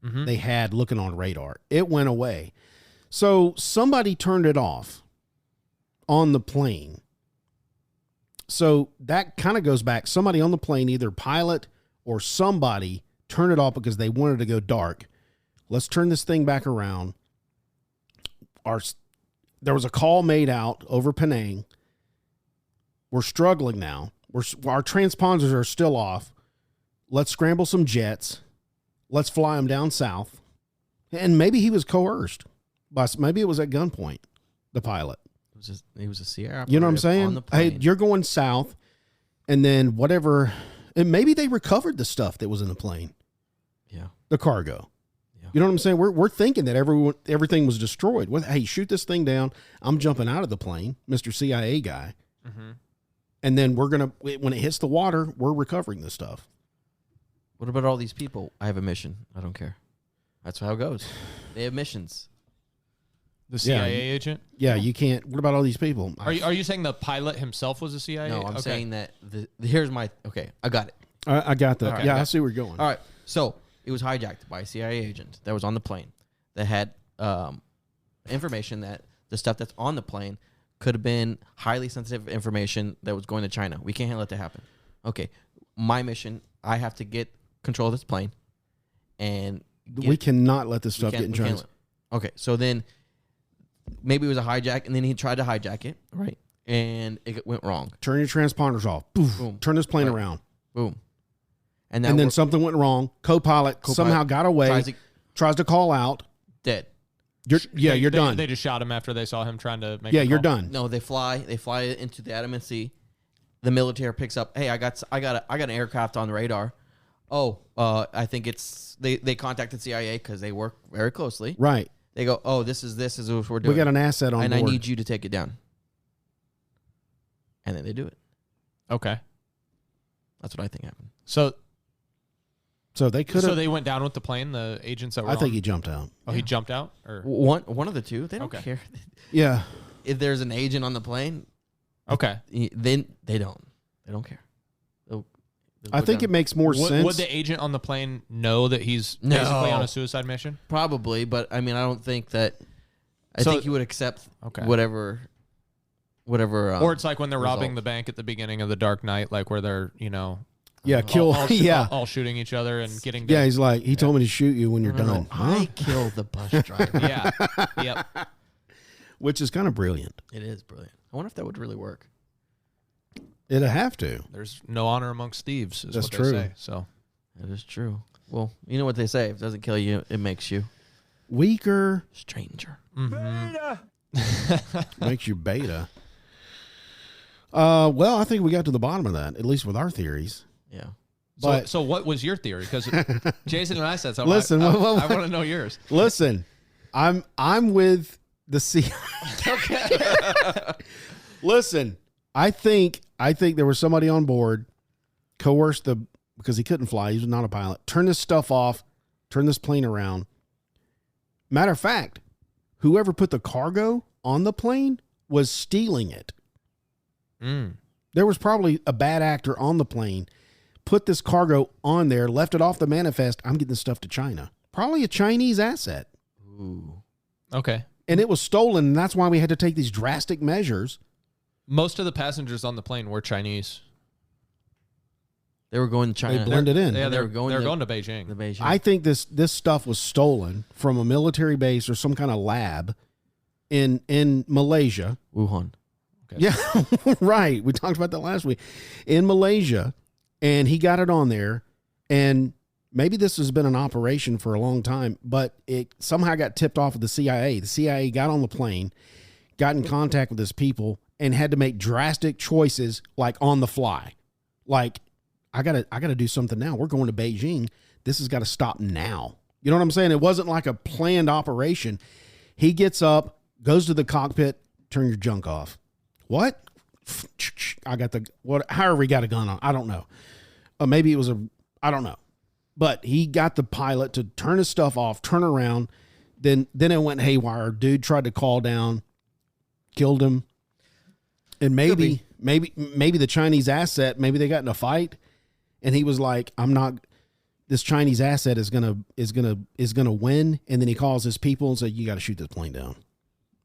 Mm-hmm. they had looking on radar. It went away. So somebody turned it off on the plane. So that kind of goes back. Somebody on the plane, either pilot or somebody, turned it off because they wanted to go dark. Let's turn this thing back around. There was a call made out over Penang. We're struggling now. Our transponders are still off. Let's scramble some jets. Let's fly them down south. And maybe he was coerced. Maybe it was at gunpoint, the pilot. He was a Sierra. You know what I'm saying? On the plane. Hey, you're going south, and then whatever. And maybe they recovered the stuff that was in the plane. Yeah. The cargo. Yeah. You know what I'm saying? We're thinking that everything was destroyed. Hey, shoot this thing down. I'm jumping out of the plane, Mr. CIA guy. Mm-hmm. And then when it hits the water, we're recovering this stuff. What about all these people? I have a mission. I don't care. That's how it goes. They have missions. The CIA agent? Yeah, you can't. What about all these people? Are you saying the pilot himself was a CIA? No, I'm saying that here's my I got it. I got that. Okay. Yeah, I see where you're going. All right. So it was hijacked by a CIA agent that was on the plane that had information that the stuff that's on the plane could have been highly sensitive information that was going to China. We can't let that happen. Okay. My mission, I have to get control of this plane. And we cannot let this stuff get in China. Okay. So then maybe it was a hijack, and then he tried to hijack it, right? And it went wrong. Turn your transponders off. Poof. Boom. Turn this plane around. Boom. And then something went wrong. Co-pilot somehow got away. Tries to call out. Dead. You're done. They just shot him after they saw him trying to make. You're done. No, they fly into the Andaman Sea. The military picks up. Hey, I got an aircraft on the radar. Oh, I think it's they contacted CIA because they work very closely. Right. They go, oh, this is what we're doing. We got an asset on and board. I need you to take it down. And then they do it. Okay. That's what I think happened. So they could have. So they went down with the plane. The agents that were. I think he jumped out. Oh, he jumped out, or one of the two. They don't care. Yeah. If there's an agent on the plane, okay, then they don't care. I think it makes more sense. Would the agent on the plane know that he's basically on a suicide mission? Probably, but I mean, I don't think that. I think he would accept whatever. Or it's like when they're robbing the bank at the beginning of The Dark Knight, like where they're all shooting each other and getting. Yeah, he's like he told me to shoot you when you're done. I killed the bus driver. Yeah, yep. Which is kind of brilliant. It is brilliant. I wonder if that would really work. It'd have to. There's no honor amongst thieves. That's what true. They say. So that is true. Well, you know what they say: if it doesn't kill you, it makes you weaker, stranger. Mm-hmm. Makes you beta. Well, I think we got to the bottom of that, at least with our theories. Yeah. But so what was your theory? Because Jason and I said something. Listen, I want to know yours. Listen, I'm with the CIA. Okay. Listen, I think there was somebody on board, coerced because he couldn't fly. He was not a pilot. Turn this stuff off. Turn this plane around. Matter of fact, whoever put the cargo on the plane was stealing it. There was probably a bad actor on the plane, put this cargo on there, left it off the manifest. I'm getting this stuff to China. Probably a Chinese asset. Ooh. Okay. And it was stolen, and that's why we had to take these drastic measures. Most of the passengers on the plane were Chinese. They were going to China. They blended in. Yeah, they were going to Beijing. The Beijing. I think this stuff was stolen from a military base or some kind of lab in Malaysia. Wuhan. Okay. Yeah, right. We talked about that last week. In Malaysia, and he got it on there, and maybe this has been an operation for a long time, but it somehow got tipped off of the CIA. The CIA got on the plane, got in contact with his people, and had to make drastic choices, like on the fly. Like, I gotta do something now. We're going to Beijing. This has got to stop now. You know what I'm saying? It wasn't like a planned operation. He gets up, goes to the cockpit, turn your junk off. What? I got however he got a gun on. I don't know. Maybe it was I don't know. But he got the pilot to turn his stuff off, turn around. Then it went haywire. Dude tried to call down, killed him. And maybe the Chinese asset, maybe they got in a fight and he was like, this Chinese asset is gonna win. And then he calls his people and said, you got to shoot this plane down.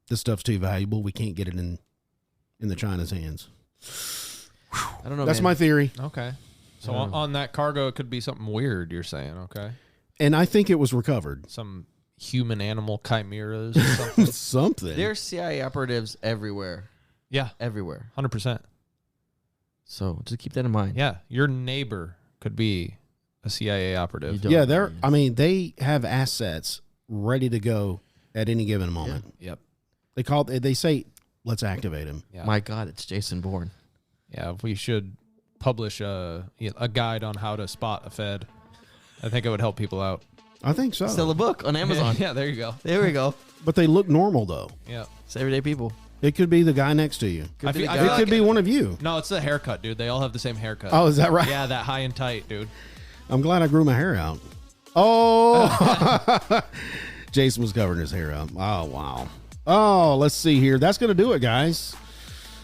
This stuff's too valuable. We can't get it in the China's hands. I don't know. That's man. my theory. Okay. So on that cargo, it could be something weird, you're saying, okay? And I think it was recovered. Some human-animal chimeras or something? Something. There's CIA operatives everywhere. Yeah. Everywhere. 100%. So just keep that in mind. Yeah. Your neighbor could be a CIA operative. Yeah, they have assets ready to go at any given moment. Yep. They say, let's activate him. Yeah. My God, it's Jason Bourne. Yeah, we should publish a guide on how to spot a Fed. I think it would help people out. I think so. Sell a book on Amazon. Yeah, there you go. There we go. But they look normal, though. Yeah. It's everyday people. It could be the guy next to you. I feel It could be one of you. No, it's the haircut, dude. They all have the same haircut. Oh, is that right? Yeah, that high and tight, dude. I'm glad I grew my hair out. Oh, Jason was covering his hair up. Oh, wow. Oh, let's see here. That's going to do it, guys.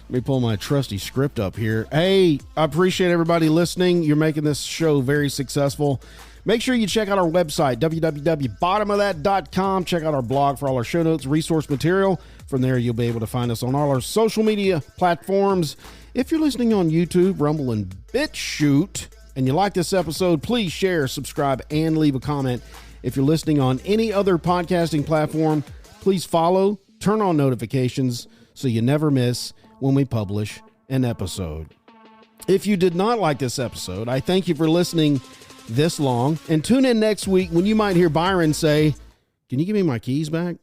Let me pull my trusty script up here. Hey, I appreciate everybody listening. You're making this show very successful. Make sure you check out our website, www.bottomofthat.com. Check out our blog for all our show notes, resource material. From there, you'll be able to find us on all our social media platforms. If you're listening on YouTube, Rumble, and BitChute, and you like this episode, please share, subscribe, and leave a comment. If you're listening on any other podcasting platform, please follow, turn on notifications so you never miss when we publish an episode. If you did not like this episode, I thank you for listening this long, and tune in next week when you might hear Byron say, "Can you give me my keys back?"